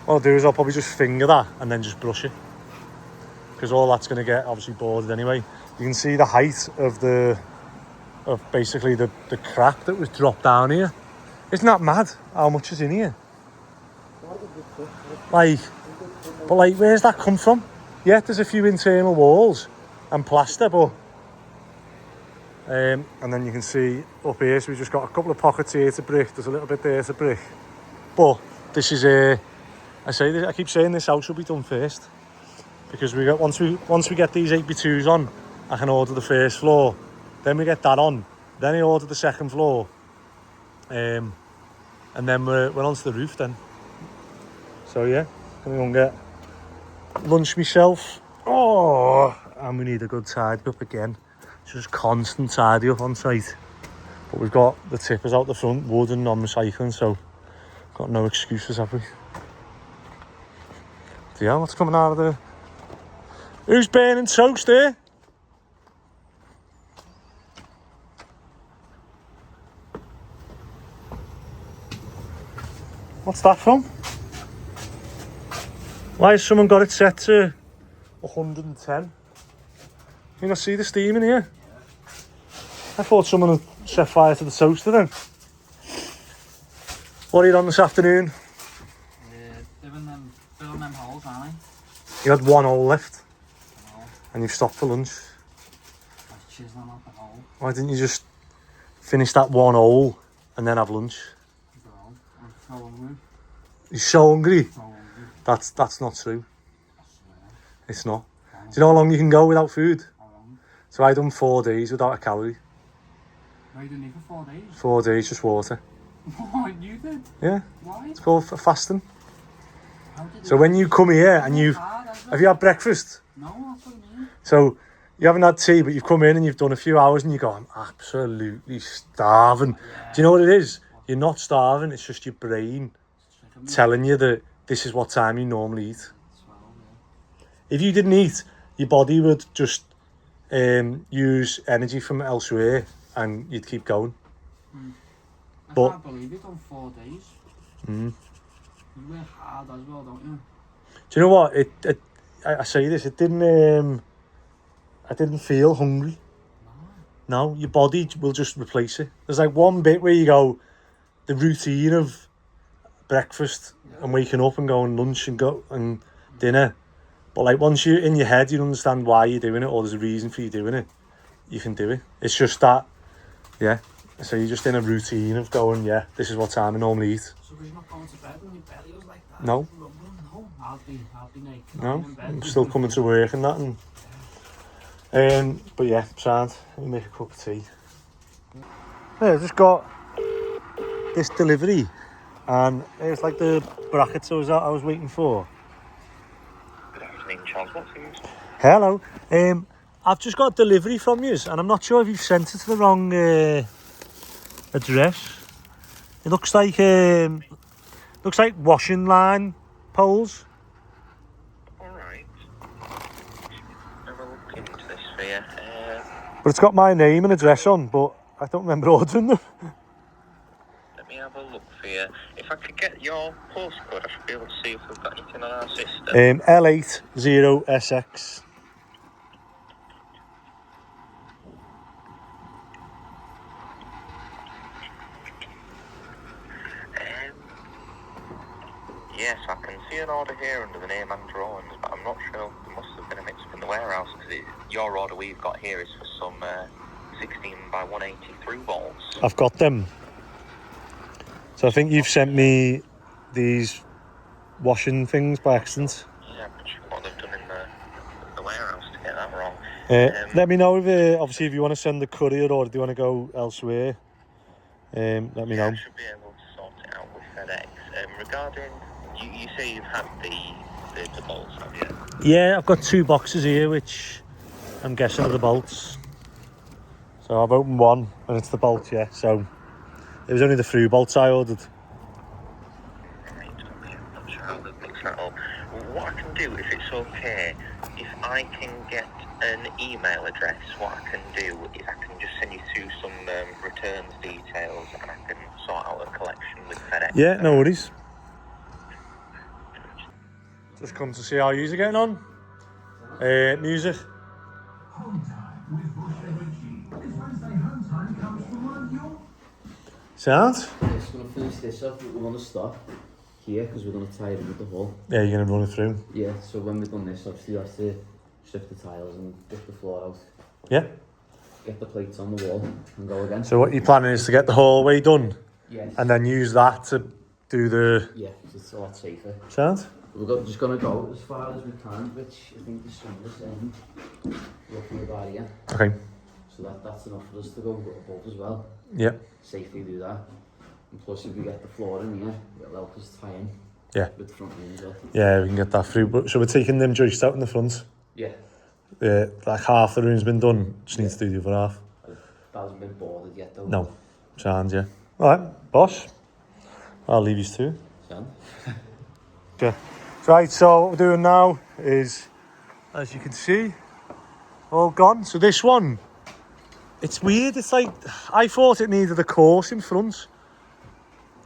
I'll do is I'll probably just finger that and then just brush it, because all that's going to get obviously boarded anyway. You can see the height of basically the crap that was dropped down here. Isn't that mad how much is in here? Like, but like, where's that come from? Yeah, there's a few internal walls and plaster, but and then you can see up here, so we've just got a couple of pockets here to brick. There's a little bit there to brick, but this is I keep saying this house will be done first, because we got once we get these 8x2s on, I can order the first floor, then we get that on, then I order the second floor, and then we're onto the roof then. So yeah, gonna go and get lunch myself. Oh, and we need a good tidy up again. It's just constant tidy up on site. But we've got the tippers out the front, wood and non-recycling, so got no excuses, have we? So yeah, what's coming out of there? Who's burning toast there? What's that from? Why has someone got it set to 110? You not see the steam in here? I thought someone had set fire to the toaster then. What are you on this afternoon? Filling them holes, aren't I? You had one hole left. And you've stopped for lunch. Chiseling up the hole. Why didn't you just finish that one hole and then have lunch? Bro, I'm so hungry. You're so hungry? So hungry. That's not true. It's not. Do you know how long you can go without food? How long? So I done 4 days without a calorie. No, you didn't eat for 4 days. 4 days, just water. What? You did? Yeah, Why? it's called fasting. How did So when you come here and have you had breakfast? No, that's what I mean. So you haven't had tea, but you've come in and you've done a few hours and you go, I'm absolutely starving. Yeah. Do you know what it is? You're not starving, it's just your brain telling you that this is what time you normally eat. If you didn't eat, your body would just use energy from elsewhere and you'd keep going. I But- can't believe it on 4 days. Mm. You work hard as well, don't you? Do you know what? I say this, I didn't feel hungry. No, your body will just replace it. There's like one bit where you go, the routine of breakfast and waking up and going lunch and dinner. But like once you're in your head, you understand why you're doing it, or there's a reason for you doing it, you can do it. It's just that, yeah. So you're just in a routine of going, yeah, this is what time I normally eat. So you're not going to bed when your belly was like that? No. No, I'll be naked. No, in bed. I'm still coming to work and that. And but yeah, sound. Let me make a cup of tea. Yeah, I just got this delivery, and it's like the brackets I was waiting for. Good afternoon, Charles. What's yours? Hello. I've just got a delivery from you, and I'm not sure if you've sent it to the wrong address. It looks like washing line poles. All right. Have a look into this for you. But it's got my name and address on, but I don't remember ordering them. Let me have a look for you. If I could get your postcode, I should be able to see if we've got anything on our system. L80SX. Yes, I can see an order here under the name and drawings, but I'm not sure. There must have been a mix-up in the warehouse, because your order we've got here is for some 16 by 180 through bolts. I've got them. So I think you've sent me these washing things by accident. Yeah, I'm not sure what they've done in the warehouse to get that wrong. Let me know if obviously if you want to send the courier or do you want to go elsewhere. Let me know. I should be able to sort it out with FedEx. Regarding, you say you've had the bolts, have you? Yeah, I've got 2 boxes here, which I'm guessing are the bolts. So I've opened one, and it's the bolt, yeah. So it was only the through bolts I ordered. do, if it's okay, if I can get an email address, what I can do is I can just send you through some returns details, and I can sort out a collection with FedEx. Yeah, no worries. Just come to see how you're getting on. Music. Sounds? Just going to finish this off, but we're going to stop here because we're going to tie it with the hole. Yeah, you're going to run it through. Yeah, so when we've done this, obviously you have to strip the tiles and dip the floor out. Yeah. Get the plates on the wall and go again. So what you're planning is to get the hallway done? Yes. And then use that to do the... Yeah, 'cause it's a lot safer. Sounds? Just going to go as far as we can, which I think the strongest end, roughly about here. Okay. So that's enough for us to go above as well. Yeah. Safely do that. And plus if we get the floor in here, it'll help us tie in. Yeah. With the front wing as well. Yeah, we can get that through. But so we're taking them joists out in the front. Yeah. Like half the room's been done. Just need to do the other half. That hasn't been boarded yet though. No. Sounds, yeah. Alright, boss. I'll leave you to. Sound? Okay. Right, so what we're doing now is, as you can see, all gone. So this one, it's weird. It's like, I thought it needed a course in front.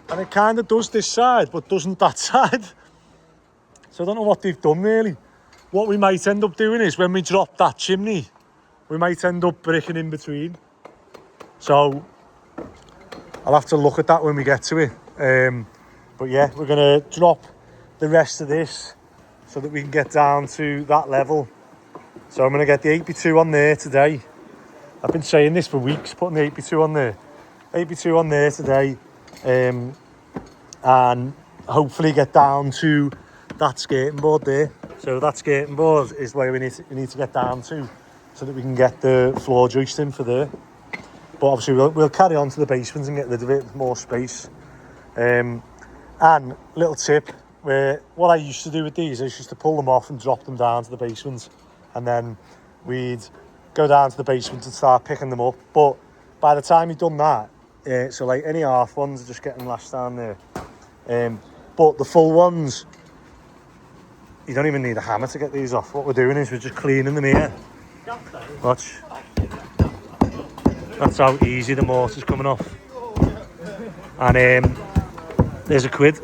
And it kind of does this side, but doesn't that side. So I don't know what they've done really. What we might end up doing is when we drop that chimney, we might end up bricking in between. So I'll have to look at that when we get to it. But yeah, we're going to drop the rest of this so that we can get down to that level. So I'm going to get the 8x2 on there today. I've been saying this for weeks, putting the 8x2 on there. 8x2 on there today. And hopefully get down to that skating board there. So that skating board is where we need to get down to so that we can get the floor joist in for there. But obviously we'll carry on to the basement and get rid of it, more space. And little tip, where what I used to do with these is just to pull them off and drop them down to the basement, and then we'd go down to the basement and start picking them up. But by the time you've done that, so like any half ones are just getting lashed down there. But the full ones, you don't even need a hammer to get these off. What we're doing is we're just cleaning them here. Watch. That's how easy the mortar's coming off. And there's a quid.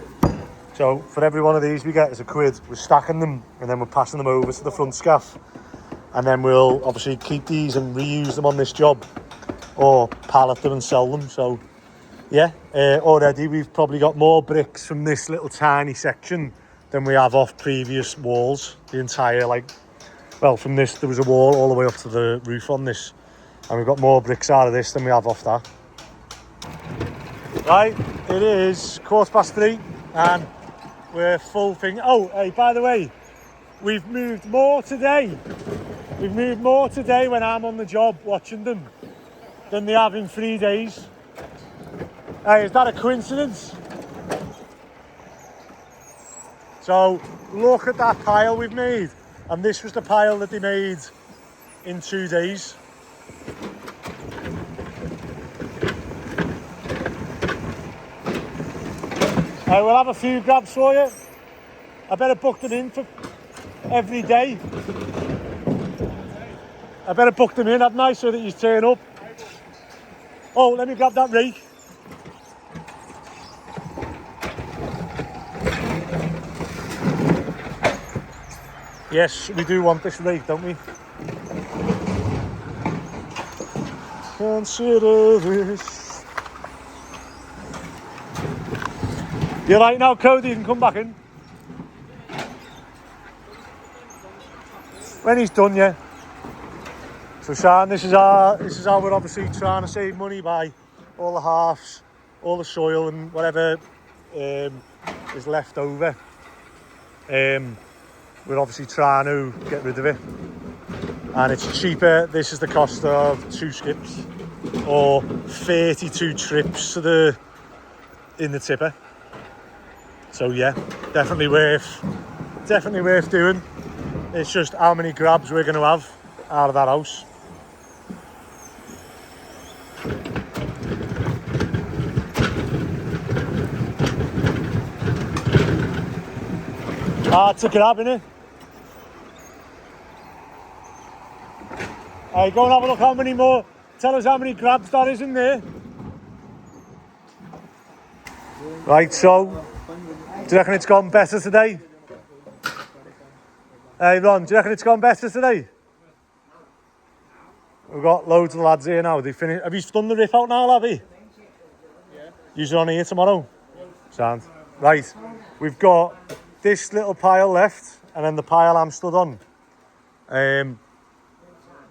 So for every one of these we get is a quid. We're stacking them and then we're passing them over to the front scaff. And then we'll obviously keep these and reuse them on this job, or pallet them and sell them. So yeah, already we've probably got more bricks from this little tiny section than we have off previous walls. The entire, well, from this there was a wall all the way up to the roof on this, and we've got more bricks out of this than we have off that. Right, it is 3:15 and we're full thing. Oh, hey, by the way, we've moved more today. We've moved more today when I'm on the job watching them than they have in 3 days. Hey, is that a coincidence? So look at that pile we've made, and this was the pile that they made in 2 days. Hey, we'll have a few grabs for you. I better book them in for every day. I better book them in, hadn't I, so that you turn up. Oh, let me grab that rake. Yes, we do want this rake, don't we? Consider this. You right now, Cody? You can come back in. When he's done, yeah. So Sean, this is how we're obviously trying to save money, by all the halves, all the soil and whatever is left over. We're obviously trying to get rid of it, and it's cheaper. This is the cost of 2 skips or 32 trips to in the tipper. So yeah, definitely worth doing. It's just how many grabs we're going to have out of that house. Hard to grab, innit? Hey, go and have a look how many more. Tell us how many grabs that is in there. Right, so, do you reckon it's gone better today? Hey Ron, do you reckon it's gone better today? We've got loads of lads here now. They finished. Have you done the rip out now, Labby? Yeah. You're on here tomorrow? Sound. Right, we've got this little pile left, and then the pile I'm stood on.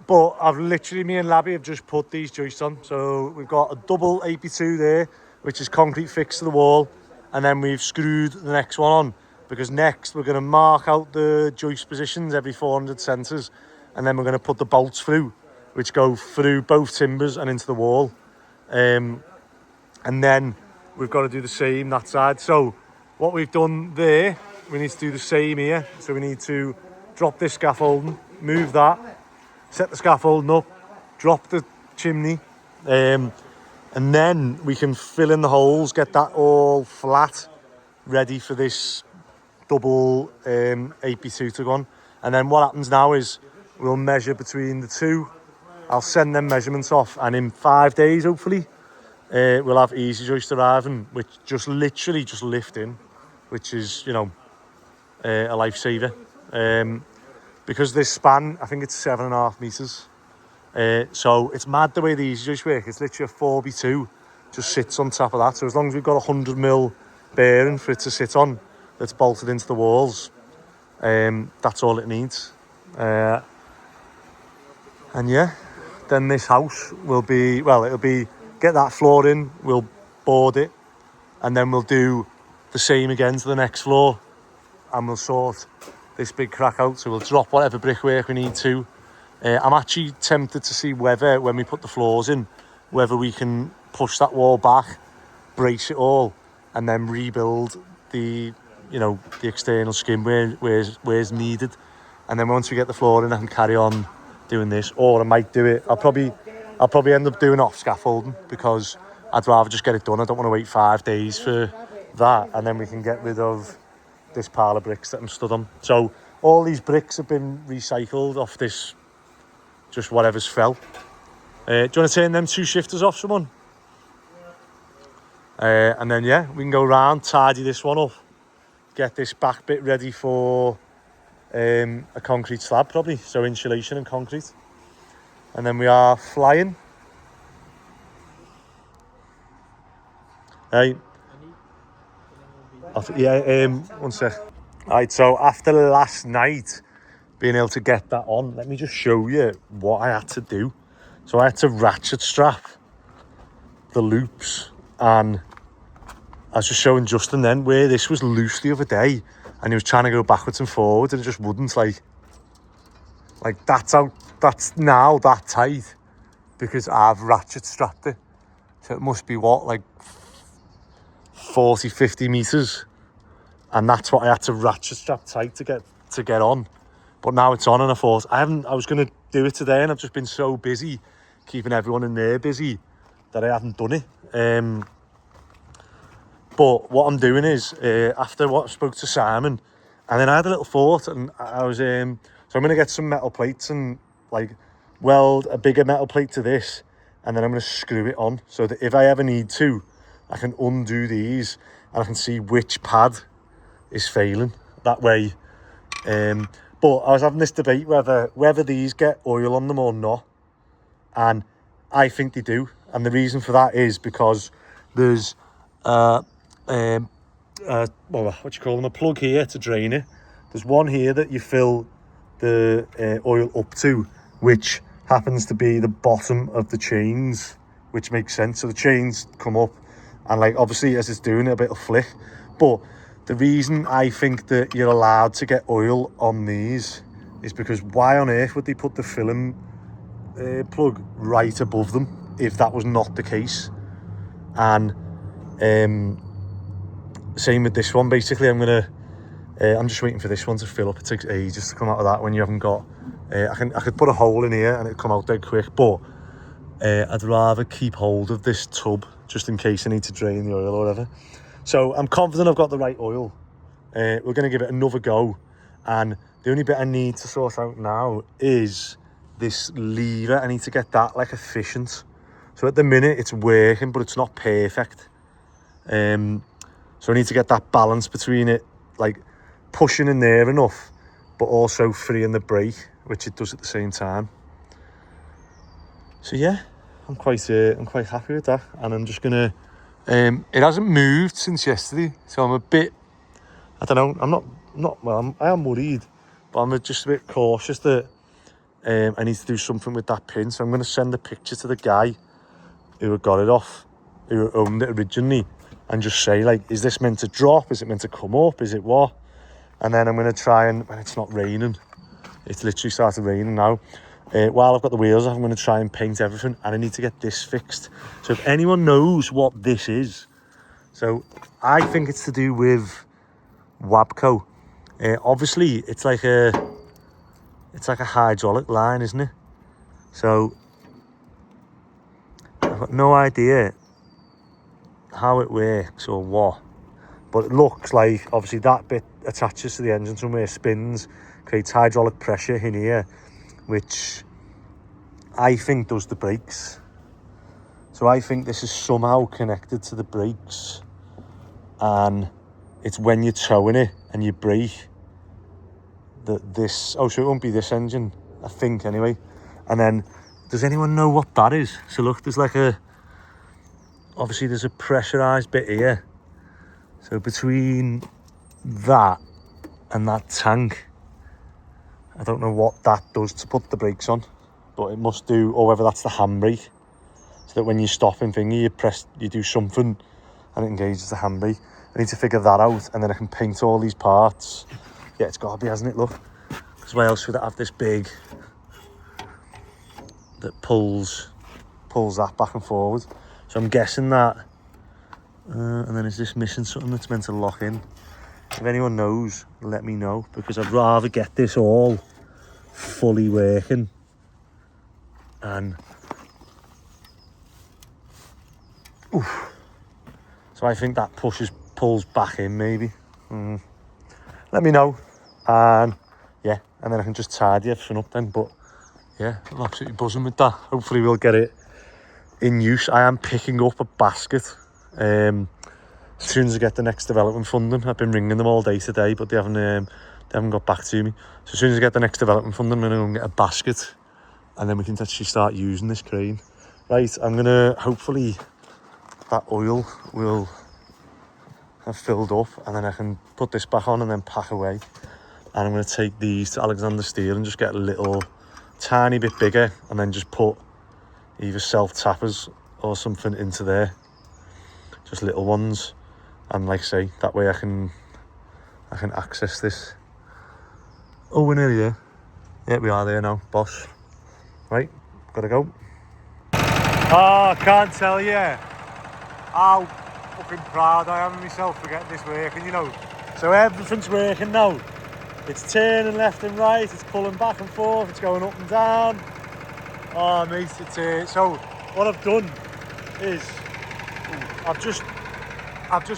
But I've literally, me and Labby have just put these joists on. So we've got a double 82 there, which is concrete fixed to the wall, and then we've screwed the next one on, because next we're going to mark out the joist positions every 400 centres, and then we're going to put the bolts through, which go through both timbers and into the wall. And then we've got to do the same that side. So what we've done there, we need to do the same here. So we need to drop this scaffolding, move that, set the scaffolding up, drop the chimney, and then we can fill in the holes, get that all flat, ready for this double AP2 to go on. And then what happens now is we'll measure between the two. I'll send them measurements off, and in 5 days, hopefully, we'll have easy joist arriving, which just literally just lift in, which is, you know, a lifesaver. Because this span, I think it's 7.5 metres. So it's mad the way the easy joist work. It's literally a 4x2, just sits on top of that. So as long as we've got 100mm bearing for it to sit on, that's bolted into the walls, that's all it needs. And yeah, then this house will be, well, it'll be, get that floor in, we'll board it, and then we'll do the same again to the next floor, and we'll sort this big crack out. So we'll drop whatever brickwork we need to. I'm actually tempted to see whether, when we put the floors in, whether we can push that wall back, brace it all, and then rebuild the, you know, the external skin where's needed. And then once we get the floor in, I can carry on doing this. Or I might do it, I'll probably end up doing off scaffolding, because I'd rather just get it done. I don't want to wait 5 days for that, and then we can get rid of this pile of bricks that I'm stood on. So all these bricks have been recycled off this, just whatever's fell. Do you want to turn them 2 shifters off, someone? And then yeah, we can go around, tidy this one up, get this back bit ready for a concrete slab probably, so insulation and concrete. And then we are flying. Hey. One sec. Right, so after last night being able to get that on, let me just show you what I had to do. So I had to ratchet strap the loops, and I was just showing Justin then where this was loose the other day, and he was trying to go backwards and forwards, and it just wouldn't, like that's now that tight because I've ratchet strapped it. So it must be what, like 40-50 meters, and that's what I had to ratchet strap tight to get on. But now it's on, and I thought I was going to do it today, and I've just been so busy keeping everyone in there busy that I haven't done it. But what I'm doing is, after what I spoke to Simon, and then I had a little thought, and I was so I'm going to get some metal plates and like weld a bigger metal plate to this, and then I'm going to screw it on so that if I ever need to, I can undo these and I can see which pad is failing that way. But I was having this debate whether these get oil on them or not, and I think they do. And the reason for that is because there's a plug here to drain it. There's one here that you fill the oil up to, which happens to be the bottom of the chains, which makes sense. So the chains come up, and like obviously as it's doing it, a bit of flick. But the reason I think that you're allowed to get oil on these is because why on earth would they put the filling plug right above them if that was not the case? And same with this one. Basically, I'm just waiting for this one to fill up. It takes ages to come out of that when you haven't got. I could put a hole in here and it'd come out dead quick, but I'd rather keep hold of this tub just in case I need to drain the oil or whatever. So I'm confident I've got the right oil. We're going to give it another go, and the only bit I need to sort out now is this lever, I need to get that like efficient. So at the minute it's working, but it's not perfect. So I need to get that balance between it, like pushing in there enough, but also freeing the brake, which it does at the same time. So yeah, I'm quite happy with that, and I'm just gonna. It hasn't moved since yesterday, so I'm a bit. I don't know. I'm not. Well, I am worried, but I'm just a bit cautious that I need to do something with that pin. So I'm gonna send a picture to the guy who got it off, who owned it originally, and just say like, is this meant to drop? Is it meant to come up? Is it what? And then I'm gonna try and, when it's not raining, it's literally started raining now. While I've got the wheels off, I'm going to try and paint everything, and I need to get this fixed. So if anyone knows what this is, so I think it's to do with Wabco. Obviously, it's like a hydraulic line, isn't it? So I've got no idea how it works or what, but it looks like obviously that bit attaches to the engine somewhere, spins, creates hydraulic pressure in here, which I think does the brakes. So I think this is somehow connected to the brakes, and it's when you're towing it and you brake that this, oh, so it won't be this engine, I think anyway. And then, does anyone know what that is? So look, there's like obviously there's a pressurized bit here. So between that and that tank, I don't know what that does to put the brakes on, but it must do, or whether that's the handbrake, so that when you stop and thingy, you do something and it engages the handbrake. I need to figure that out, and then I can paint all these parts. Yeah, it's got to be, hasn't it? Look, because why else would it have this big that pulls that back and forward? So I'm guessing that. And then is this missing something that's meant to lock in? If anyone knows, let me know, because I'd rather get this all fully working. And oof. So I think that pulls back in maybe. Let me know, and yeah, and then I can just tidy everything up then. But yeah, I'm absolutely buzzing with that. Hopefully we'll get it in use. I am picking up a basket as soon as I get the next development funding. I've been ringing them all day today, but they haven't got back to me. So as soon as I get the next development funding, I'm going to go and get a basket, and then we can actually start using this crane. Right, I'm going to, hopefully that oil will have filled up, and then I can put this back on and then pack away. And I'm going to take these to Alexander Steel and just get a little tiny bit bigger, and then just put either self tappers or something into there, just little ones. And like I say, that way I can access this. Oh, we're nearly there. Yeah, we are there now, boss. Right, gotta go. Oh, I can't tell you how fucking proud I am of myself for getting this working, you know. So everything's working now. It's turning left and right, it's pulling back and forth, it's going up and down. Oh mate, it's so what I've done is I've just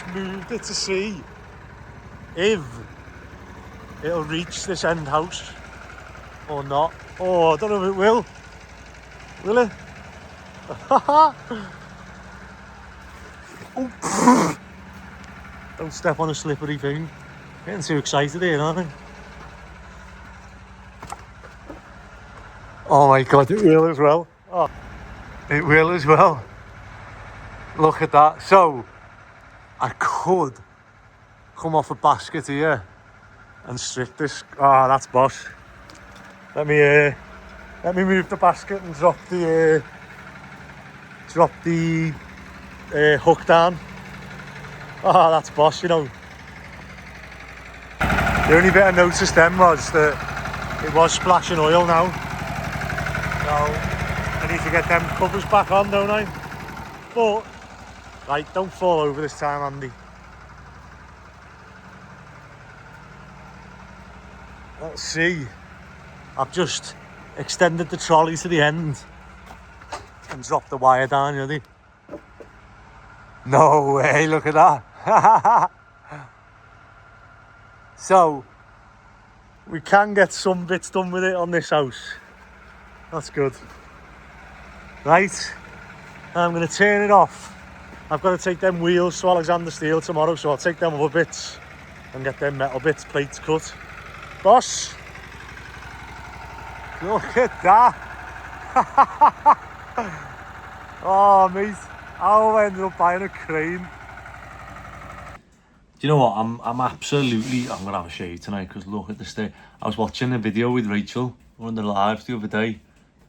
moved it to see if it'll reach this end house or not. Oh, I don't know if it will. Will it? Oh, don't step on a slippery thing. Getting too excited here, aren't I? Oh my god, it will as well. Oh, it will as well. Look at that. So I could come off a basket here and strip this. Oh, that's boss. Let me move the basket and drop the hook down. Oh, that's boss, you know. The only bit I noticed then was that it was splashing oil now. So I need to get them covers back on, don't I? But, right, don't fall over this time, Andy. Let's see. I've just extended the trolley to the end and dropped the wire down, you know. No way, look at that. So, we can get some bits done with it on this house. That's good. Right, I'm going to turn it off. I've got to take them wheels to Alexander Steel tomorrow, so I'll take them other bits and get them metal bits, plates cut. Boss, look at that. Oh, mate, I ended up buying a crane. Do you know what? I'm gonna have a shave tonight because look at the state. I was watching a video with Rachel, one of the lives the other day,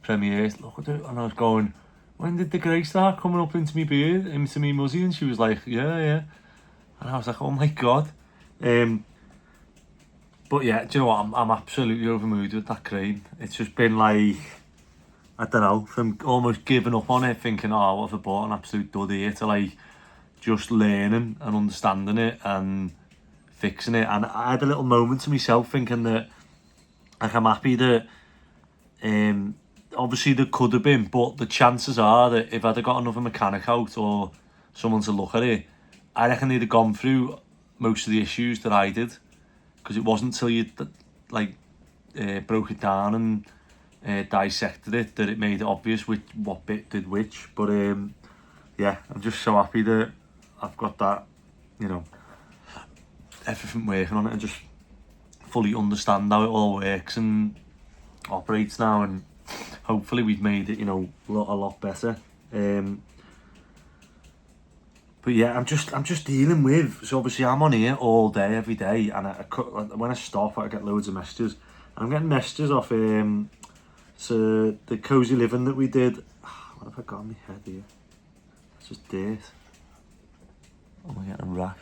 premieres. Look at it, and I was going, when did the grey start coming up into me beard, into me muzzy? And she was like, yeah. And I was like, oh my god. But yeah, do you know what? I'm absolutely overmood with that crane. It's just been like, I don't know, from almost giving up on it, thinking, oh, what have I bought an absolute dud here, to like just learning and understanding it and fixing it. And I had a little moment to myself thinking that, like, I'm happy that obviously there could have been, but the chances are that if I'd have got another mechanic out or someone to look at it, I reckon they'd have gone through most of the issues that I did, because it wasn't until you like broke it down and dissected it that it made it obvious what bit did which. But yeah, I'm just so happy that I've got that, you know, everything working on it, and just fully understand how it all works and operates now, and hopefully we've made it, you know, a lot better. But yeah, I'm just dealing with, so obviously I'm on here all day, every day, and when I stop I get loads of messages. I'm getting messages off so the cozy living that we did. What have I got on my head here? It's just dirt. Oh, I'm getting a rash.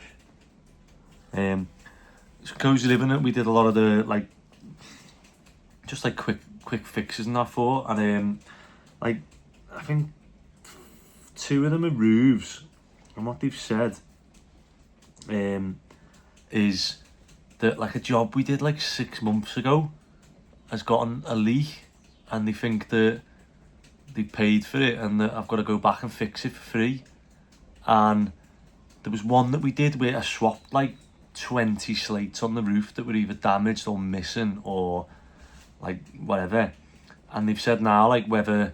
So cozy living that we did a lot of the like, just like quick fixes and that for, and like I think 2 of them are roofs, and what they've said is that like a job we did like 6 months ago has gotten a leak, and they think that they paid for it and that I've got to go back and fix it for free. And there was one that we did where I swapped like 20 slates on the roof that were either damaged or missing or like whatever, and they've said now like whether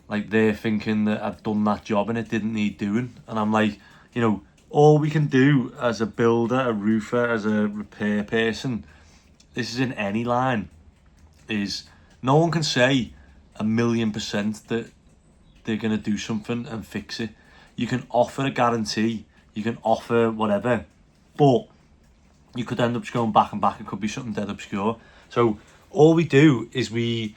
like they're thinking that I've done that job and it didn't need doing. And I'm like, you know, all we can do as a builder, a roofer, as a repair person, this is in any line, is no one can say 1,000,000% that they're going to do something and fix it. You can offer a guarantee, you can offer whatever, but you could end up just going back and back. It could be something dead obscure. So all we do is we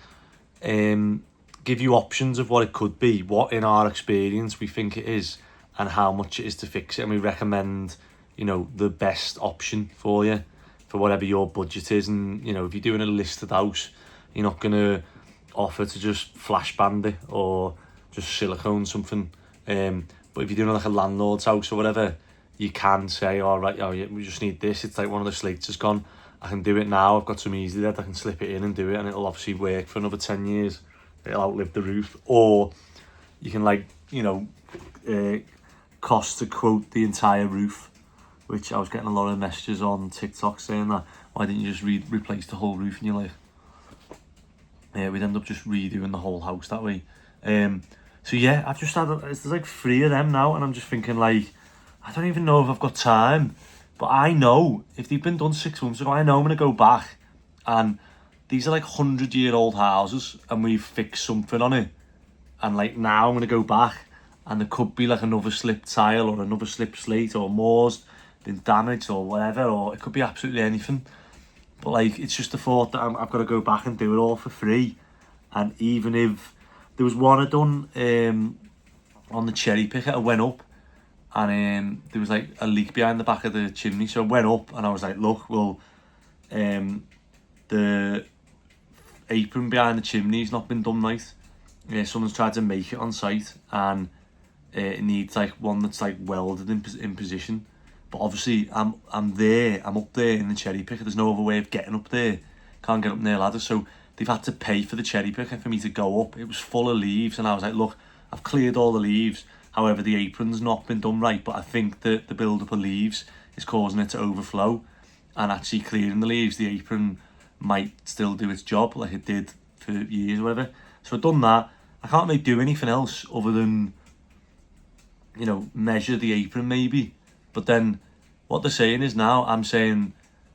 give you options of what it could be, what in our experience we think it is, and how much it is to fix it. And we recommend, you know, the best option for you for whatever your budget is. And, you know, if you're doing a listed house, you're not going to offer to just flash band it or just silicone something. But if you're doing like a landlord's house or whatever, you can say, all right, oh yeah, we just need this. It's like one of the slates has gone. I can do it now. I've got some easy lead. I can slip it in and do it, and it'll obviously work for another 10 years. It'll outlive the roof. Or you can, like, you know, cost to quote the entire roof, which I was getting a lot of messages on TikTok saying that, why didn't you just replace the whole roof? And you're like, we'd end up just redoing the whole house that way. So yeah, I've just had, there's like 3 of them now, and I'm just thinking like, I don't even know if I've got time, but I know if they've been done 6 months ago, I know I'm going to go back, and these are like 100-year-old houses and we've fixed something on it, and like now I'm going to go back and there could be like another slipped tile or another slipped slate, or more's been damaged or whatever, or it could be absolutely anything. But like, it's just the thought that I've got to go back and do it all for free. And even if there was one I done on the cherry picker, I went up and there was like a leak behind the back of the chimney, so I went up and I was like, look, well, the apron behind the chimney's not been done right. Someone's tried to make it on site, and it needs like one that's like welded in position. But obviously I'm up there in the cherry picker. There's no other way of getting up there. Can't get up near ladders, so they've had to pay for the cherry picker for me to go up. It was full of leaves, and I was like, look, I've cleared all the leaves. However, the apron's not been done right, but I think that the build-up of leaves is causing it to overflow, and actually clearing the leaves, the apron might still do its job like it did for years or whatever. So I've done that. I can't really do anything else other than, you know, measure the apron maybe. But then what they're saying is now, I'm saying,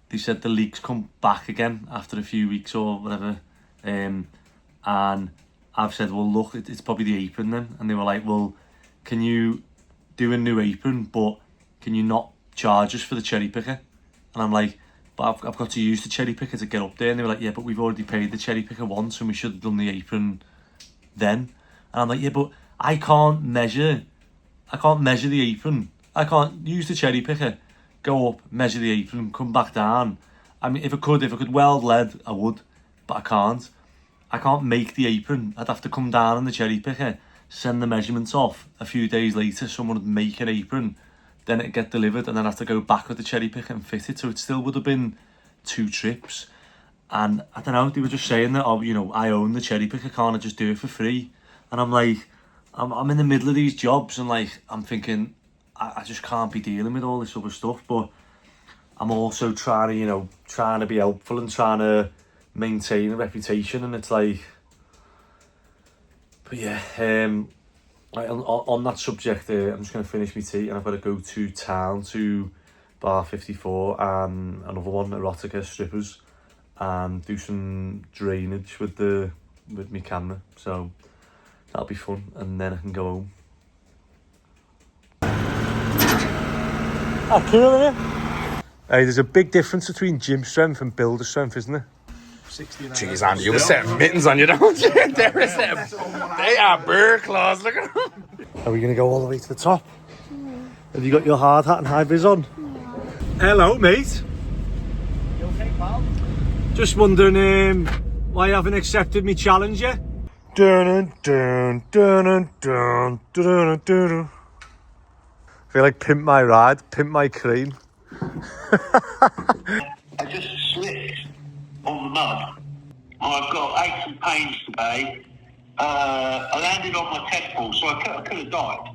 they said the leaks come back again after a few weeks or whatever. And I've said, well, look, it's probably the apron then. And they were like, well, can you do a new apron, but can you not charge us for the cherry picker? And I'm like, but I've got to use the cherry picker to get up there. And they were like, yeah, but we've already paid the cherry picker once and we should have done the apron then. And I'm like, yeah, but I can't measure the apron. I can't use the cherry picker, go up, measure the apron, come back down. I mean, if I could weld lead, I would, but I can't. I can't make the apron. I'd have to come down on the cherry picker, send the measurements off. A few days later, someone would make an apron, then it'd get delivered, and then I have to go back with the cherry picker and fit it. So it still would have been 2 trips. And I don't know, they were just saying that, oh, you know, I own the cherry picker, can't I just do it for free? And I'm like, I'm in the middle of these jobs, and like, I'm thinking, I just can't be dealing with all this other stuff. But I'm also trying to, you know, trying to be helpful and trying to maintain a reputation. And it's like, but yeah, on that subject, I'm just going to finish my tea, and I've got to go to town to Bar 54 and another one, Erotica Strippers, and do some drainage with my camera. So that'll be fun, and then I can go home. Oh, cool, isn't it? Hey, there's a big difference between gym strength and builder strength, isn't there? Jeez, Andy, you have a set of mittens on you, don't you? They're a set of... They are bear claws, look at them. Are we going to go all the way to the top? Have you got your hard hat and high vis on? Hello, mate. You okay, pal? Just wondering why you haven't accepted me challenge yet? Dun, dun, dun, dun, dun, dun, dun. I feel like Pimp My Ride, Pimp My Cream. I just slipped on the mud. I've got aches and pains today. I landed on my test ball, so I could have died.